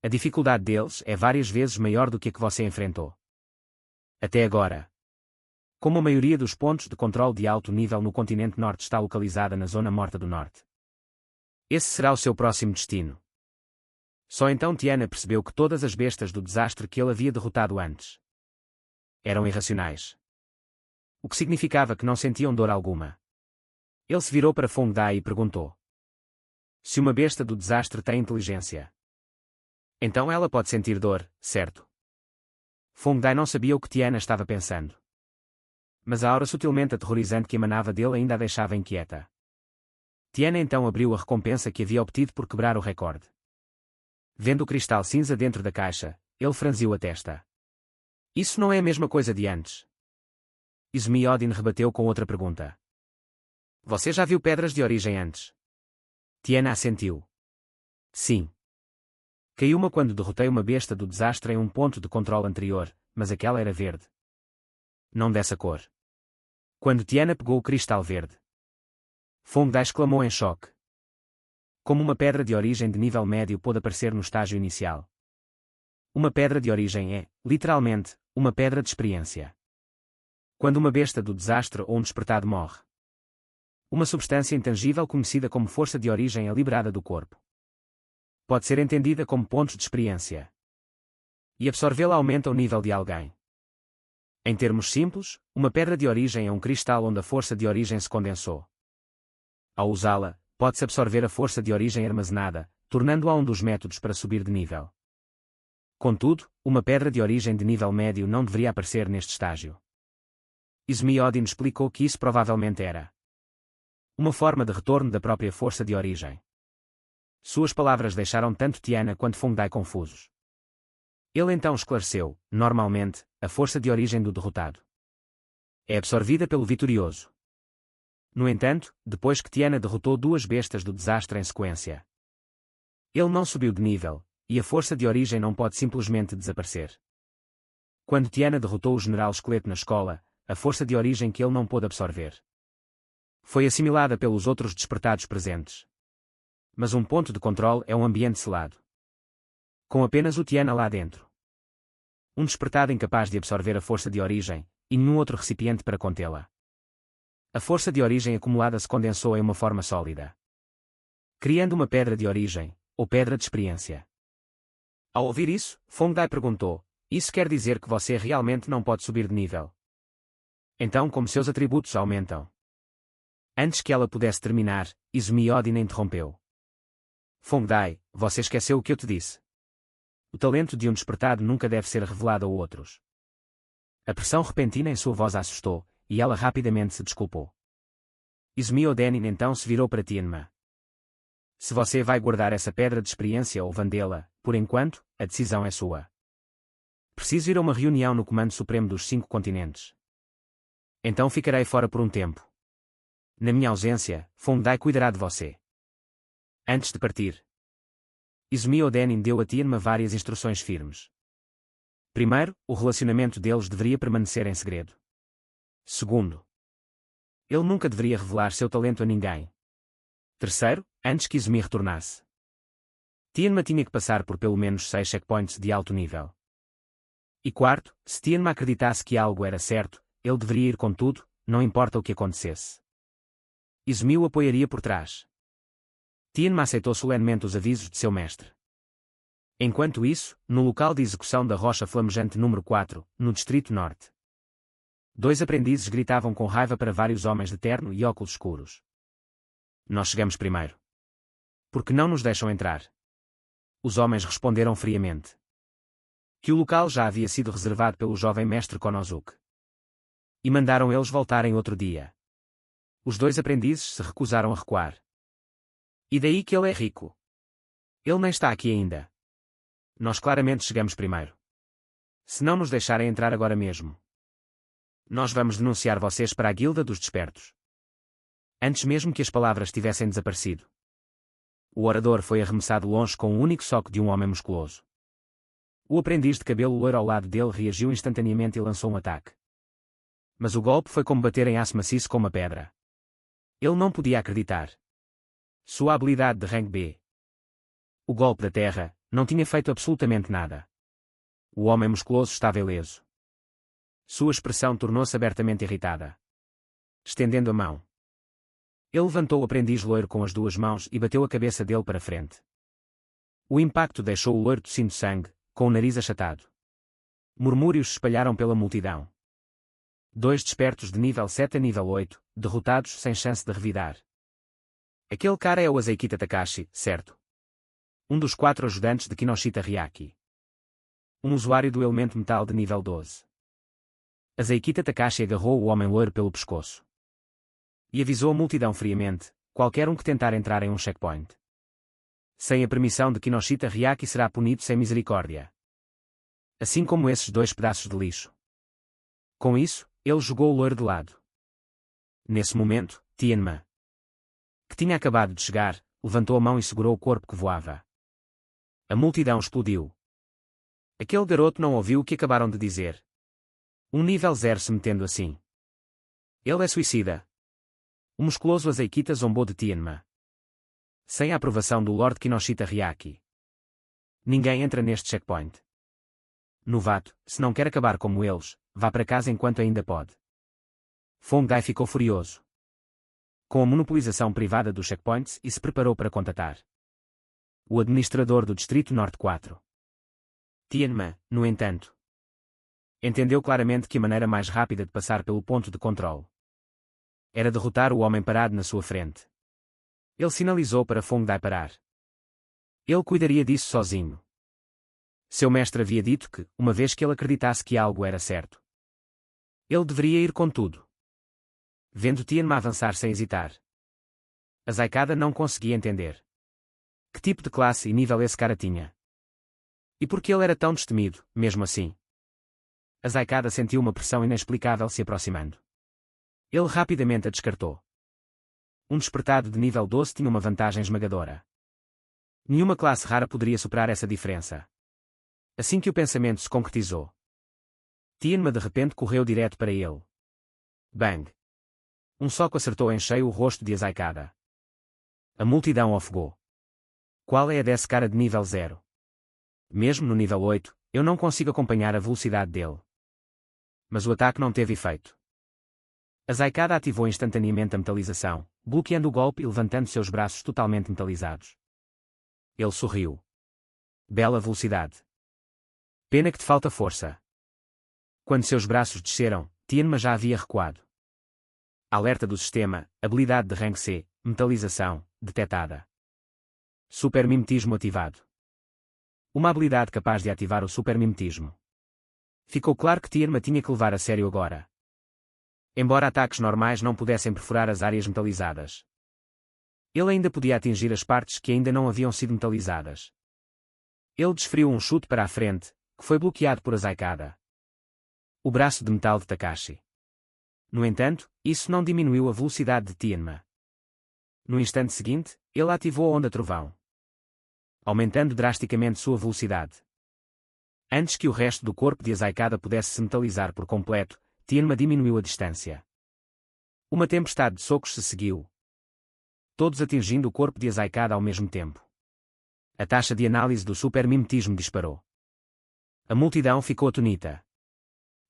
A dificuldade deles é várias vezes maior do que a que você enfrentou até agora. Como a maioria dos pontos de controle de alto nível no continente norte está localizada na Zona Morta do Norte. Esse será o seu próximo destino. Só então Tiana percebeu que todas as bestas do desastre que ele havia derrotado antes eram irracionais. O que significava que não sentiam dor alguma. Ele se virou para Fong Dai e perguntou: se uma besta do desastre tem inteligência, então ela pode sentir dor, certo? Fong Dai não sabia o que Tiana estava pensando. Mas a aura sutilmente aterrorizante que emanava dele ainda a deixava inquieta. Tiana então abriu a recompensa que havia obtido por quebrar o recorde. Vendo o cristal cinza dentro da caixa, ele franziu a testa. Isso não é a mesma coisa de antes? Izumi Odin rebateu com outra pergunta. Você já viu pedras de origem antes? Tiana assentiu. Sim. Caiu-me quando derrotei uma besta do desastre em um ponto de controle anterior, mas aquela era verde. Não dessa cor. Quando Tiana pegou o cristal verde, Fong Dai exclamou em choque. Como uma pedra de origem de nível médio pôde aparecer no estágio inicial? Uma pedra de origem é, literalmente, uma pedra de experiência. Quando uma besta do desastre ou um despertado morre, uma substância intangível conhecida como força de origem é liberada do corpo. Pode ser entendida como pontos de experiência. E absorvê-la aumenta o nível de alguém. Em termos simples, uma pedra de origem é um cristal onde a força de origem se condensou. Ao usá-la, pode-se absorver a força de origem armazenada, tornando-a um dos métodos para subir de nível. Contudo, uma pedra de origem de nível médio não deveria aparecer neste estágio. Izumi Odin explicou que isso provavelmente era uma forma de retorno da própria força de origem. Suas palavras deixaram tanto Tiana quanto Fong Dai confusos. Ele então esclareceu: normalmente, a força de origem do derrotado é absorvida pelo vitorioso. No entanto, depois que Tiana derrotou duas bestas do desastre em sequência, ele não subiu de nível, e a força de origem não pode simplesmente desaparecer. Quando Tiana derrotou o General Esqueleto na escola, a força de origem que ele não pôde absorver foi assimilada pelos outros despertados presentes. Mas um ponto de controle é um ambiente selado, com apenas o Tiana lá dentro. Um despertado incapaz de absorver a força de origem, e nenhum outro recipiente para contê-la. A força de origem acumulada se condensou em uma forma sólida, criando uma pedra de origem, ou pedra de experiência. Ao ouvir isso, Fong Dai perguntou: isso quer dizer que você realmente não pode subir de nível? Então como seus atributos aumentam? Antes que ela pudesse terminar, Izumi Odin interrompeu. Fong Dai, você esqueceu o que eu te disse. O talento de um despertado nunca deve ser revelado a outros. A pressão repentina em sua voz a assustou, e ela rapidamente se desculpou. Izumi Odin então se virou para Tianma. Se você vai guardar essa pedra de experiência ou vendê-la, por enquanto, a decisão é sua. Preciso ir a uma reunião no Comando Supremo dos 5 continentes. Então ficarei fora por um tempo. Na minha ausência, Fong Dai cuidará de você. Antes de partir, Izumi Odin deu a Tianma várias instruções firmes. Primeiro, o relacionamento deles deveria permanecer em segredo. Segundo, ele nunca deveria revelar seu talento a ninguém. Terceiro, antes que Izumi retornasse, Tianma tinha que passar por pelo menos 6 checkpoints de alto nível. E quarto, se Tianma acreditasse que algo era certo, ele deveria ir com tudo, não importa o que acontecesse. Izumi o apoiaria por trás. Tianma aceitou solenemente os avisos de seu mestre. Enquanto isso, no local de execução da Rocha Flamejante número 4, no Distrito Norte, 2 aprendizes gritavam com raiva para vários homens de terno e óculos escuros. Nós chegamos primeiro. Por que não nos deixam entrar? Os homens responderam friamente que o local já havia sido reservado pelo jovem mestre Konosuke. E mandaram eles voltarem outro dia. Os 2 aprendizes se recusaram a recuar. E daí que ele é rico. Ele nem está aqui ainda. Nós claramente chegamos primeiro. Se não nos deixarem entrar agora mesmo, nós vamos denunciar vocês para a Guilda dos Despertos. Antes mesmo que as palavras tivessem desaparecido, o orador foi arremessado longe com o único soco de um homem musculoso. O aprendiz de cabelo loiro ao lado dele reagiu instantaneamente e lançou um ataque. Mas o golpe foi como bater em aço maciço com uma pedra. Ele não podia acreditar. Sua habilidade de rank B, o golpe da terra, não tinha feito absolutamente nada. O homem musculoso estava ileso. Sua expressão tornou-se abertamente irritada. Estendendo a mão. Ele levantou o aprendiz loiro com as duas mãos e bateu a cabeça dele para frente. O impacto deixou o loiro tossindo sangue, com o nariz achatado. Murmúrios se espalharam pela multidão. 2 despertos de nível 7 a nível 8, derrotados sem chance de revidar. Aquele cara é o Azeikita Takashi, certo? Um dos 4 ajudantes de Kinoshita Ryaki. Um usuário do elemento metal de nível 12. Azeikita Takashi agarrou o homem loiro pelo pescoço. E avisou a multidão friamente, qualquer um que tentar entrar em um checkpoint. Sem a permissão de Kinoshita Ryaki será punido sem misericórdia. Assim como esses 2 pedaços de lixo. Com isso, ele jogou o loiro de lado. Nesse momento, Tianma, que tinha acabado de chegar, levantou a mão e segurou o corpo que voava. A multidão explodiu. Aquele garoto não ouviu o que acabaram de dizer. Um nível 0 se metendo assim. Ele é suicida. O musculoso Azeikita zombou de Tianma. Sem a aprovação do Lord Kinoshita Ryaki. Ninguém entra neste checkpoint. Novato, se não quer acabar como eles, vá para casa enquanto ainda pode. Fong Dai ficou furioso com a monopolização privada dos checkpoints e se preparou para contatar o administrador do Distrito Norte 4. Tianma, no entanto, entendeu claramente que a maneira mais rápida de passar pelo ponto de controle era derrotar o homem parado na sua frente. Ele sinalizou para Fong Dai parar. Ele cuidaria disso sozinho. Seu mestre havia dito que, uma vez que ele acreditasse que algo era certo, ele deveria ir com tudo. Vendo Tianma avançar sem hesitar, Azaikada não conseguia entender que tipo de classe e nível esse cara tinha. E por que ele era tão destemido, mesmo assim. Azaikada sentiu uma pressão inexplicável se aproximando. Ele rapidamente a descartou. Um despertado de nível 12 tinha uma vantagem esmagadora. Nenhuma classe rara poderia superar essa diferença. Assim que o pensamento se concretizou, Tianma de repente correu direto para ele. Bang! Um soco acertou em cheio o rosto de Azaikada. A multidão ofegou. Qual é a desse cara de nível 0? Mesmo no nível 8, eu não consigo acompanhar a velocidade dele. Mas o ataque não teve efeito. Azaikada ativou instantaneamente a metalização, bloqueando o golpe e levantando seus braços totalmente metalizados. Ele sorriu. Bela velocidade. Pena que te falta força. Quando seus braços desceram, Tianma já havia recuado. Alerta do sistema, habilidade de rank C, metalização, detetada. Supermimetismo ativado. Uma habilidade capaz de ativar o supermimetismo. Ficou claro que Tianma tinha que levar a sério agora. Embora ataques normais não pudessem perfurar as áreas metalizadas, ele ainda podia atingir as partes que ainda não haviam sido metalizadas. Ele desferiu um chute para a frente, que foi bloqueado por Azaikada. O braço de metal de Takashi. No entanto, isso não diminuiu a velocidade de Tianma. No instante seguinte, ele ativou a onda trovão, aumentando drasticamente sua velocidade. Antes que o resto do corpo de Azaikada pudesse se metalizar por completo, Tianma diminuiu a distância. Uma tempestade de socos se seguiu, todos atingindo o corpo de Azaikada ao mesmo tempo. A taxa de análise do supermimetismo disparou. A multidão ficou atonita.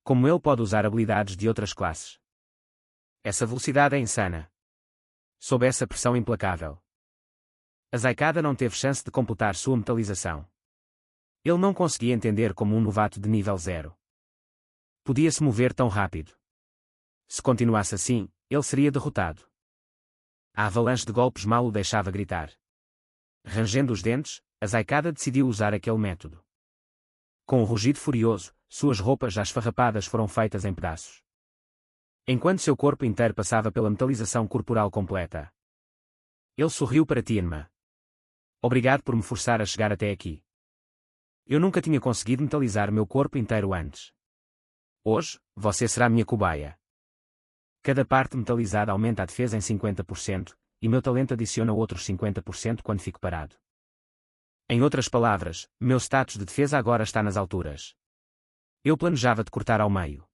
Como ele pode usar habilidades de outras classes? Essa velocidade é insana. Sob essa pressão implacável, Azaikada não teve chance de completar sua metalização. Ele não conseguia entender como um novato de nível 0 podia se mover tão rápido. Se continuasse assim, ele seria derrotado. A avalanche de golpes mal o deixava gritar. Rangendo os dentes, Azaikada decidiu usar aquele método. Com um rugido furioso, suas roupas já esfarrapadas foram feitas em pedaços. Enquanto seu corpo inteiro passava pela metalização corporal completa, ele sorriu para Tianma. Obrigado por me forçar a chegar até aqui. Eu nunca tinha conseguido metalizar meu corpo inteiro antes. Hoje, você será minha cobaia. Cada parte metalizada aumenta a defesa em 50%, e meu talento adiciona outros 50% quando fico parado. Em outras palavras, meu status de defesa agora está nas alturas. Eu planejava te cortar ao meio.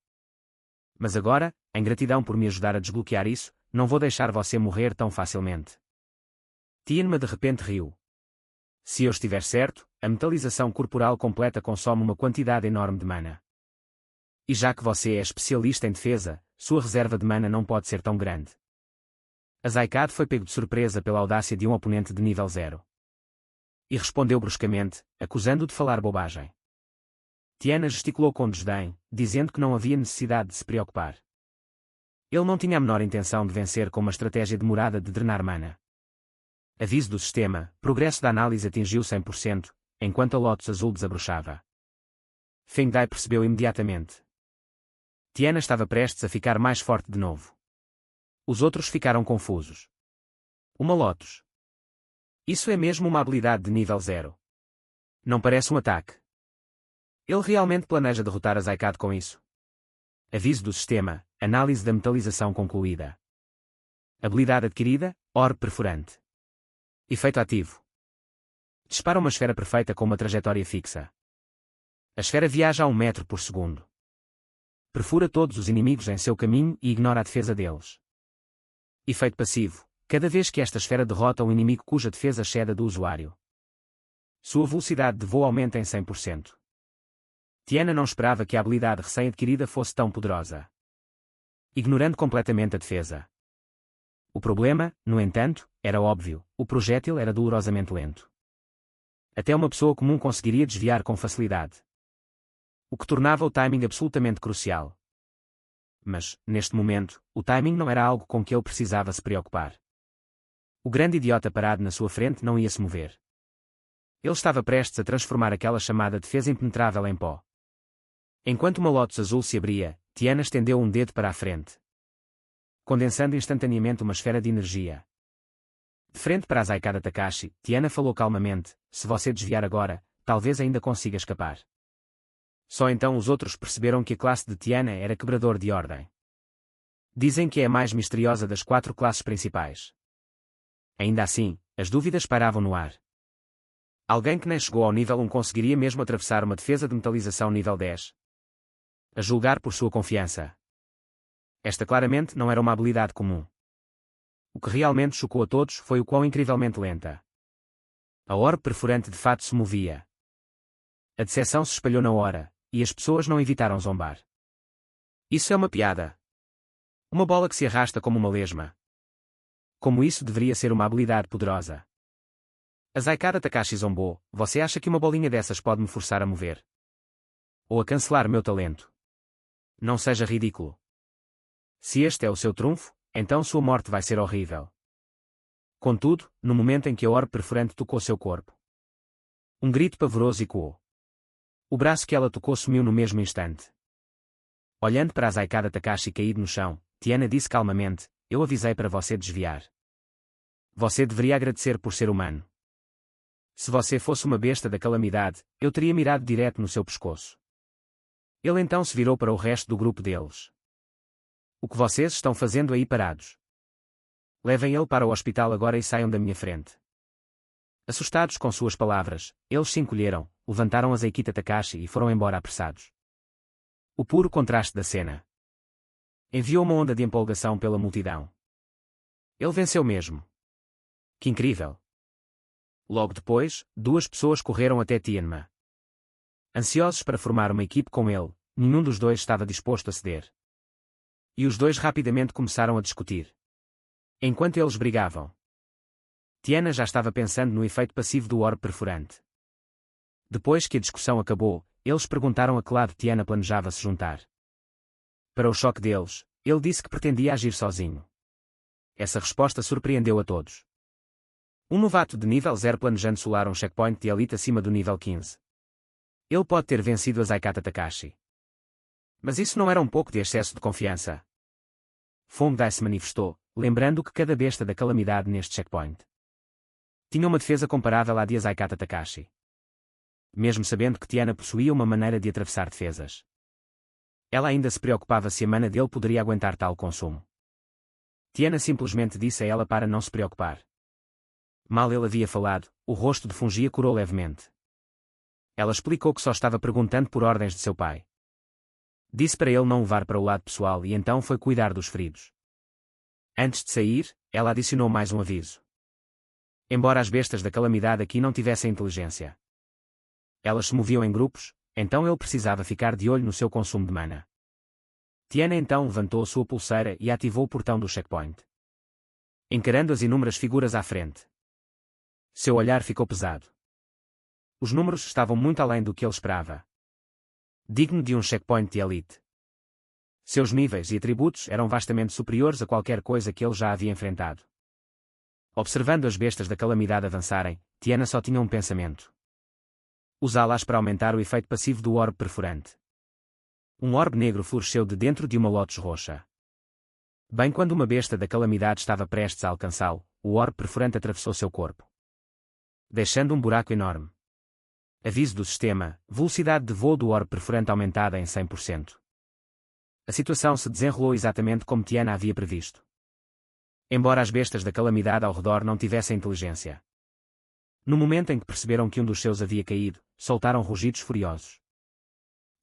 Mas agora, em gratidão por me ajudar a desbloquear isso, não vou deixar você morrer tão facilmente. Tianma de repente riu. Se eu estiver certo, a metalização corporal completa consome uma quantidade enorme de mana. E já que você é especialista em defesa, sua reserva de mana não pode ser tão grande. Azaicad foi pego de surpresa pela audácia de um oponente de nível 0. E respondeu bruscamente, acusando-o de falar bobagem. Tiana gesticulou com desdém, dizendo que não havia necessidade de se preocupar. Ele não tinha a menor intenção de vencer com uma estratégia demorada de drenar mana. Aviso do sistema, progresso da análise atingiu 100%, enquanto a Lotus Azul desabrochava. Feng Dai percebeu imediatamente. Tiana estava prestes a ficar mais forte de novo. Os outros ficaram confusos. Uma Lotus. Isso é mesmo uma habilidade de nível 0. Não parece um ataque. Ele realmente planeja derrotar Azaicad com isso. Aviso do sistema, análise da metalização concluída. Habilidade adquirida, Orbe Perfurante. Efeito ativo. Dispara uma esfera perfeita com uma trajetória fixa. A esfera viaja a 1 metro por segundo. Perfura todos os inimigos em seu caminho e ignora a defesa deles. Efeito passivo. Cada vez que esta esfera derrota um inimigo cuja defesa excede a do usuário, sua velocidade de voo aumenta em 100%. Tiana não esperava que a habilidade recém-adquirida fosse tão poderosa, ignorando completamente a defesa. O problema, no entanto, era óbvio: o projétil era dolorosamente lento. Até uma pessoa comum conseguiria desviar com facilidade, o que tornava o timing absolutamente crucial. Mas, neste momento, o timing não era algo com que ele precisava se preocupar. O grande idiota parado na sua frente não ia se mover. Ele estava prestes a transformar aquela chamada defesa impenetrável em pó. Enquanto uma Lotus Azul se abria, Tiana estendeu um dedo para a frente, condensando instantaneamente uma esfera de energia. De frente para Azaicad Takashi, Tiana falou calmamente: se você desviar agora, talvez ainda consiga escapar. Só então os outros perceberam que a classe de Tiana era quebrador de ordem. Dizem que é a mais misteriosa das 4 classes principais. Ainda assim, as dúvidas pairavam no ar. Alguém que nem chegou ao nível 1 conseguiria mesmo atravessar uma defesa de metalização nível 10? A julgar por sua confiança. Esta claramente não era uma habilidade comum. O que realmente chocou a todos foi o quão incrivelmente lenta a orbe perfurante de fato se movia. A decepção se espalhou na hora, e as pessoas não evitaram zombar. Isso é uma piada. Uma bola que se arrasta como uma lesma. Como isso deveria ser uma habilidade poderosa. Azaicad Takashi zombou: você acha que uma bolinha dessas pode me forçar a mover? Ou a cancelar meu talento? Não seja ridículo. Se este é o seu trunfo, então sua morte vai ser horrível. Contudo, no momento em que a orbe perfurante tocou seu corpo, um grito pavoroso ecoou. O braço que ela tocou sumiu no mesmo instante. Olhando para Azaicad Takashi caído no chão, Tiana disse calmamente: eu avisei para você desviar. Você deveria agradecer por ser humano. Se você fosse uma besta da calamidade, eu teria mirado direto no seu pescoço. Ele então se virou para o resto do grupo deles. O que vocês estão fazendo aí parados? Levem ele para o hospital agora e saiam da minha frente. Assustados com suas palavras, eles se encolheram, levantaram Azaicad Takashi e foram embora apressados. O puro contraste da cena enviou uma onda de empolgação pela multidão. Ele venceu mesmo. Que incrível! Logo depois, 2 pessoas correram até Tianma. Ansiosos para formar uma equipe com ele, nenhum dos dois estava disposto a ceder. E os dois rapidamente começaram a discutir. Enquanto eles brigavam, Tiana já estava pensando no efeito passivo do orbe perfurante. Depois que a discussão acabou, eles perguntaram a que lado Tiana planejava se juntar. Para o choque deles, ele disse que pretendia agir sozinho. Essa resposta surpreendeu a todos. Um novato de nível 0 planejando solar um checkpoint de elite acima do nível 15. Ele pode ter vencido Azaicad Takashi. Mas isso não era um pouco de excesso de confiança? Feng Dai se manifestou, lembrando que cada besta da calamidade neste checkpoint tinha uma defesa comparável à de Azaicad Takashi. Mesmo sabendo que Tiana possuía uma maneira de atravessar defesas, ela ainda se preocupava se a mana dele poderia aguentar tal consumo. Tiana simplesmente disse a ela para não se preocupar. Mal ele havia falado, o rosto de Fungia corou levemente. Ela explicou que só estava perguntando por ordens de seu pai. Disse para ele não levar para o lado pessoal e então foi cuidar dos feridos. Antes de sair, ela adicionou mais um aviso. Embora as bestas da calamidade aqui não tivessem inteligência, elas se moviam em grupos, então ele precisava ficar de olho no seu consumo de mana. Tiana então levantou sua pulseira e ativou o portão do checkpoint. Encarando as inúmeras figuras à frente, seu olhar ficou pesado. Os números estavam muito além do que ele esperava. Digno de um checkpoint de elite. Seus níveis e atributos eram vastamente superiores a qualquer coisa que ele já havia enfrentado. Observando as bestas da calamidade avançarem, Tiana só tinha um pensamento: usá-las para aumentar o efeito passivo do orbe perfurante. Um orbe negro floresceu de dentro de uma lótus roxa. Bem quando uma besta da calamidade estava prestes a alcançá-lo, o orbe perfurante atravessou seu corpo, deixando um buraco enorme. Aviso do sistema: velocidade de voo do orbe perfurante aumentada em 100%. A situação se desenrolou exatamente como Tiana havia previsto. Embora as bestas da calamidade ao redor não tivessem inteligência, no momento em que perceberam que um dos seus havia caído, soltaram rugidos furiosos.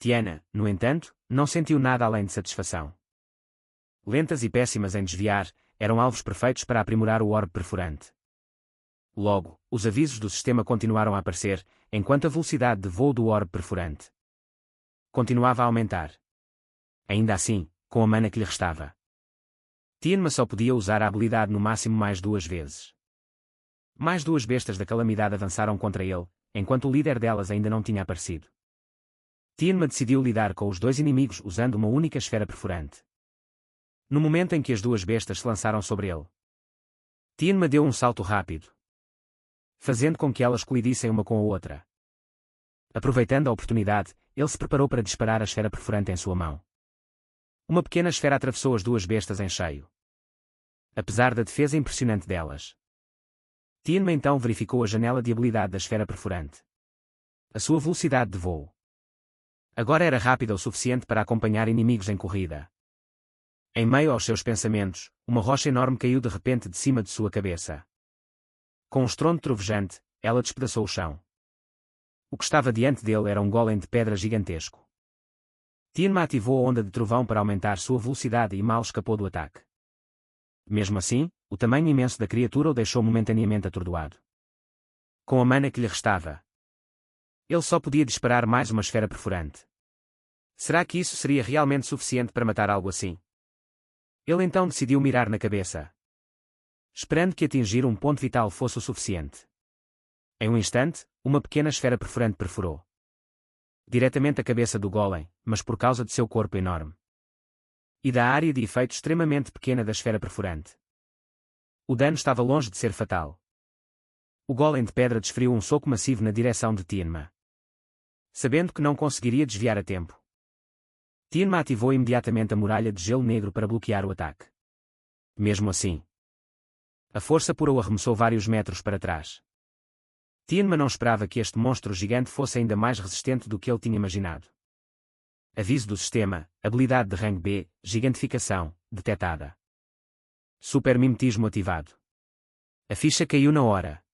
Tiana, no entanto, não sentiu nada além de satisfação. Lentas e péssimas em desviar, eram alvos perfeitos para aprimorar o orbe perfurante. Logo, os avisos do sistema continuaram a aparecer, enquanto a velocidade de voo do orbe perfurante continuava a aumentar. Ainda assim, com a mana que lhe restava, Tianma só podia usar a habilidade no máximo mais 2 vezes. Mais 2 bestas da calamidade avançaram contra ele, enquanto o líder delas ainda não tinha aparecido. Tianma decidiu lidar com os 2 inimigos usando uma única esfera perfurante. No momento em que as 2 bestas se lançaram sobre ele, Tianma deu um salto rápido, fazendo com que elas colidissem uma com a outra. Aproveitando a oportunidade, ele se preparou para disparar a esfera perfurante em sua mão. Uma pequena esfera atravessou as 2 bestas em cheio. Apesar da defesa impressionante delas, Tianma então verificou a janela de habilidade da esfera perfurante. A sua velocidade de voo agora era rápida o suficiente para acompanhar inimigos em corrida. Em meio aos seus pensamentos, uma rocha enorme caiu de repente de cima de sua cabeça. Com um estrondo trovejante, ela despedaçou o chão. O que estava diante dele era um golem de pedra gigantesco. Tianma ativou a onda de trovão para aumentar sua velocidade e mal escapou do ataque. Mesmo assim, o tamanho imenso da criatura o deixou momentaneamente atordoado. Com a mana que lhe restava, ele só podia disparar mais uma esfera perfurante. Será que isso seria realmente suficiente para matar algo assim? Ele então decidiu mirar na cabeça, esperando que atingir um ponto vital fosse o suficiente. Em um instante, uma pequena esfera perfurante perfurou diretamente a cabeça do golem, mas por causa de seu corpo enorme e da área de efeito extremamente pequena da esfera perfurante, o dano estava longe de ser fatal. O golem de pedra desferiu um soco massivo na direção de Tianma, sabendo que não conseguiria desviar a tempo. Tianma ativou imediatamente a muralha de gelo negro para bloquear o ataque. Mesmo assim, a força pura o arremessou vários metros para trás. Tianma não esperava que este monstro gigante fosse ainda mais resistente do que ele tinha imaginado. Aviso do sistema: habilidade de rank B, gigantificação, detetada. Supermimetismo ativado. A ficha caiu na hora.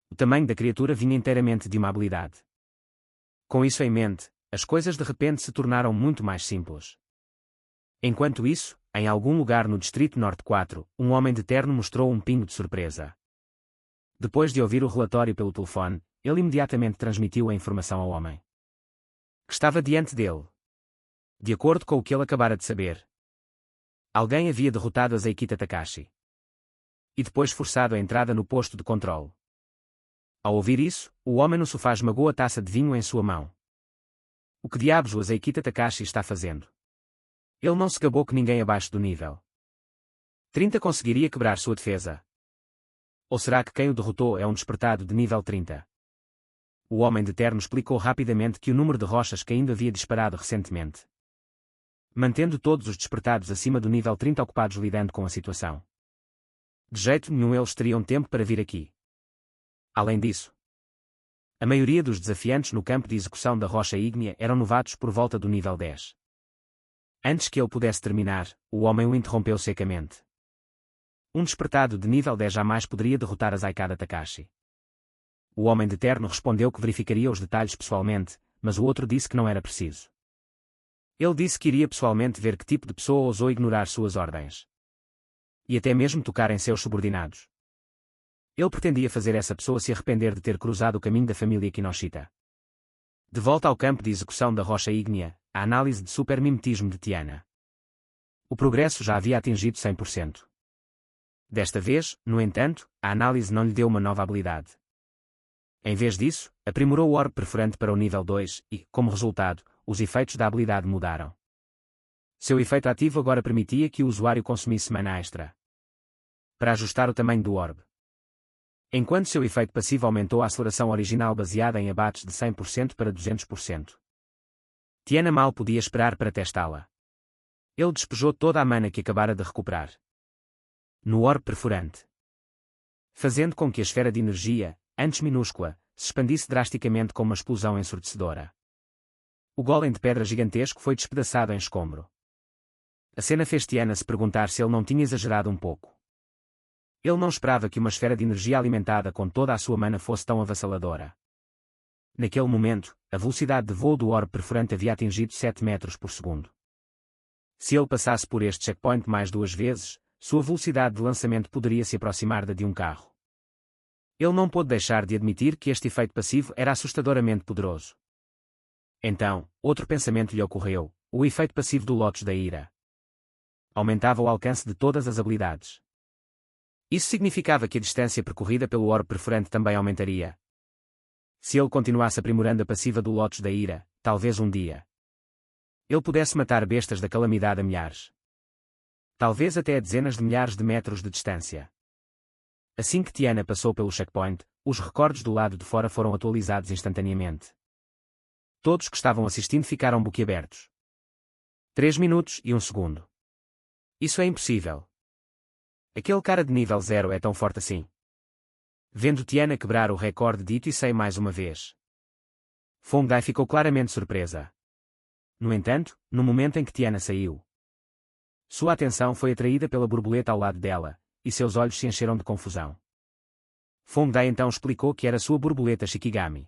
O tamanho da criatura vinha inteiramente de uma habilidade. Com isso em mente, as coisas de repente se tornaram muito mais simples. Enquanto isso, em algum lugar no Distrito Norte 4, um homem de terno mostrou um pingo de surpresa. Depois de ouvir o relatório pelo telefone, ele imediatamente transmitiu a informação ao homem que estava diante dele. De acordo com o que ele acabara de saber, alguém havia derrotado a Zeikita Takashi e depois forçado a entrada no posto de controle. Ao ouvir isso, o homem no sofá esmagou a taça de vinho em sua mão. O que diabos o Zeikita Takashi está fazendo? Ele não se gabou que ninguém abaixo do nível 30 conseguiria quebrar sua defesa. Ou será que quem o derrotou é um despertado de nível 30? O homem de terno explicou rapidamente que o número de rochas caindo havia disparado recentemente, mantendo todos os despertados acima do nível 30 ocupados lidando com a situação. De jeito nenhum eles teriam tempo para vir aqui. Além disso, a maioria dos desafiantes no campo de execução da rocha ígnea eram novatos por volta do nível 10. Antes que ele pudesse terminar, o homem o interrompeu secamente. Um despertado de nível 10 jamais poderia derrotar a Zeikita Takashi. O homem de terno respondeu que verificaria os detalhes pessoalmente, mas o outro disse que não era preciso. Ele disse que iria pessoalmente ver que tipo de pessoa ousou ignorar suas ordens e até mesmo tocar em seus subordinados. Ele pretendia fazer essa pessoa se arrepender de ter cruzado o caminho da família Kinoshita. De volta ao campo de execução da rocha ígnea, a análise de supermimetismo de Tiana o progresso já havia atingido 100%. Desta vez, no entanto, a análise não lhe deu uma nova habilidade. Em vez disso, aprimorou o orbe perfurante para o nível 2 e, como resultado, os efeitos da habilidade mudaram. Seu efeito ativo agora permitia que o usuário consumisse mana extra para ajustar o tamanho do orbe. Enquanto seu efeito passivo aumentou a aceleração original baseada em abates de 100% para 200%. Tiana mal podia esperar para testá-la. Ele despejou toda a mana que acabara de recuperar no orbe perfurante, fazendo com que a esfera de energia, antes minúscula, se expandisse drasticamente com uma explosão ensurdecedora. O golem de pedra gigantesco foi despedaçado em escombro. A cena fez Tiana se perguntar se ele não tinha exagerado um pouco. Ele não esperava que uma esfera de energia alimentada com toda a sua mana fosse tão avassaladora. Naquele momento, a velocidade de voo do orbe perfurante havia atingido 7 metros por segundo. Se ele passasse por este checkpoint mais 2 vezes, sua velocidade de lançamento poderia se aproximar da de um carro. Ele não pôde deixar de admitir que este efeito passivo era assustadoramente poderoso. Então, outro pensamento lhe ocorreu: o efeito passivo do Lotus da Ira aumentava o alcance de todas as habilidades. Isso significava que a distância percorrida pelo orbe perfurante também aumentaria. Se ele continuasse aprimorando a passiva do Lotus da Ira, talvez um dia ele pudesse matar bestas da calamidade a milhares. Talvez até a dezenas de milhares de metros de distância. Assim que Tiana passou pelo checkpoint, os recordes do lado de fora foram atualizados instantaneamente. Todos que estavam assistindo ficaram boquiabertos. 3 minutos e 1 segundo. Isso é impossível. Aquele cara de nível 0 é tão forte assim. Vendo Tiana quebrar o recorde dito e sei mais uma vez. Fongdai ficou claramente surpresa. No entanto, no momento em que Tiana saiu, sua atenção foi atraída pela borboleta ao lado dela, e seus olhos se encheram de confusão. Fongdai então explicou que era sua borboleta Shikigami.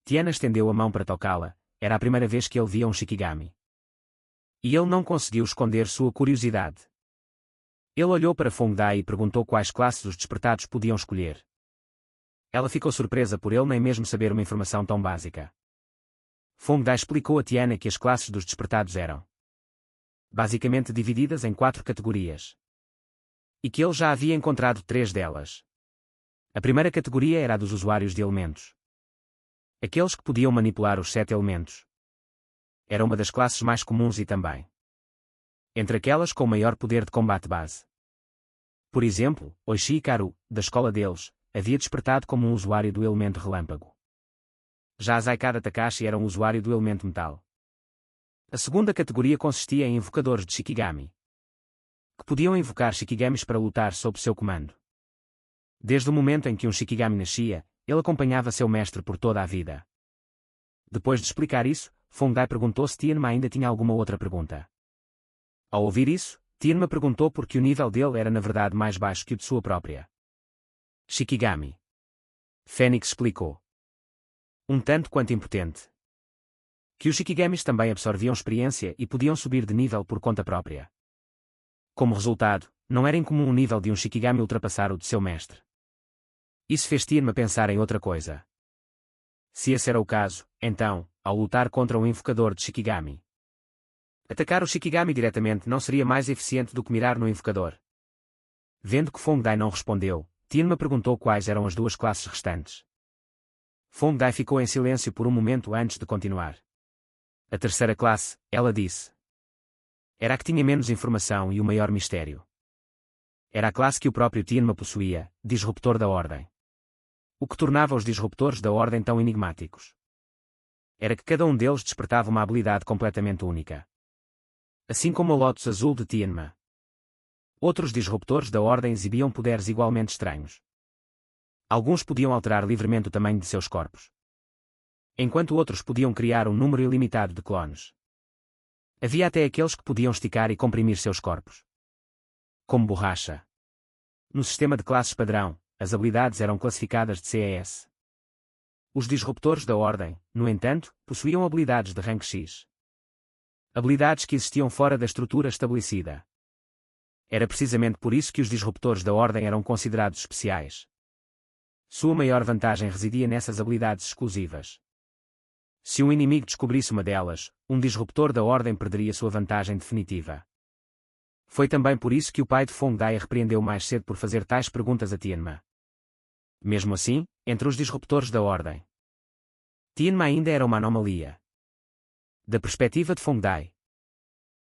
Tiana estendeu a mão para tocá-la, era a primeira vez que ele via um Shikigami. E ele não conseguiu esconder sua curiosidade. Ele olhou para Fongdai e perguntou quais classes os despertados podiam escolher. Ela ficou surpresa por ele nem mesmo saber uma informação tão básica. Fongdai explicou a Tiana que as classes dos despertados eram basicamente divididas em 4 categorias. E que ele já havia encontrado 3 delas. A primeira categoria era a dos usuários de elementos. Aqueles que podiam manipular os 7 elementos. Era uma das classes mais comuns e também entre aquelas com maior poder de combate base. Por exemplo, Oishi Hikaru, da escola deles, havia despertado como um usuário do elemento relâmpago. Já Zaikada Takashi era um usuário do elemento metal. A segunda categoria consistia em invocadores de Shikigami, que podiam invocar Shikigamis para lutar sob seu comando. Desde o momento em que um Shikigami nascia, ele acompanhava seu mestre por toda a vida. Depois de explicar isso, Fongdai perguntou se Tianma ainda tinha alguma outra pergunta. Ao ouvir isso, Tianma perguntou por que o nível dele era na verdade mais baixo que o de sua própria Shikigami. Fênix explicou. Um tanto quanto impotente. Que os Shikigamis também absorviam experiência e podiam subir de nível por conta própria. Como resultado, não era incomum o nível de um Shikigami ultrapassar o de seu mestre. Isso fez Tianma pensar em outra coisa. Se esse era o caso, então, ao lutar contra um invocador de Shikigami, atacar o Shikigami diretamente não seria mais eficiente do que mirar no invocador? Vendo que Fongdai não respondeu, Tianma perguntou quais eram as 2 classes restantes. Fongdai ficou em silêncio por um momento antes de continuar. A terceira classe, ela disse. Era a que tinha menos informação e o maior mistério. Era a classe que o próprio Tianma possuía, Disruptor da Ordem. O que tornava os Disruptores da Ordem tão enigmáticos era que cada um deles despertava uma habilidade completamente única. Assim como o Lotus Azul de Tianma. Outros Disruptores da Ordem exibiam poderes igualmente estranhos. Alguns podiam alterar livremente o tamanho de seus corpos, enquanto outros podiam criar um número ilimitado de clones. Havia até aqueles que podiam esticar e comprimir seus corpos como borracha. No sistema de classes padrão, as habilidades eram classificadas de C a S. Os Disruptores da Ordem, no entanto, possuíam habilidades de rank X. Habilidades que existiam fora da estrutura estabelecida. Era precisamente por isso que os Disruptores da Ordem eram considerados especiais. Sua maior vantagem residia nessas habilidades exclusivas. Se um inimigo descobrisse uma delas, um Disruptor da Ordem perderia sua vantagem definitiva. Foi também por isso que o pai de Feng Dai a repreendeu mais cedo por fazer tais perguntas a Tianma. Mesmo assim, entre os disruptores da ordem, Tianma ainda era uma anomalia. Da perspectiva de Feng Dai,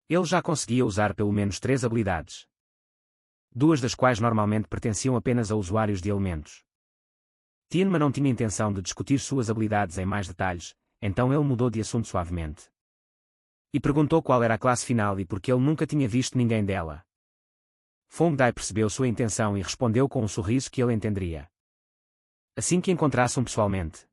ele já conseguia usar pelo menos 3 habilidades, 2 das quais normalmente pertenciam apenas a usuários de elementos. Tianma não tinha intenção de discutir suas habilidades em mais detalhes, então ele mudou de assunto suavemente. E perguntou qual era a classe final e porque ele nunca tinha visto ninguém dela. Feng Dai percebeu sua intenção e respondeu com um sorriso que ele entenderia. Assim que encontrassem pessoalmente.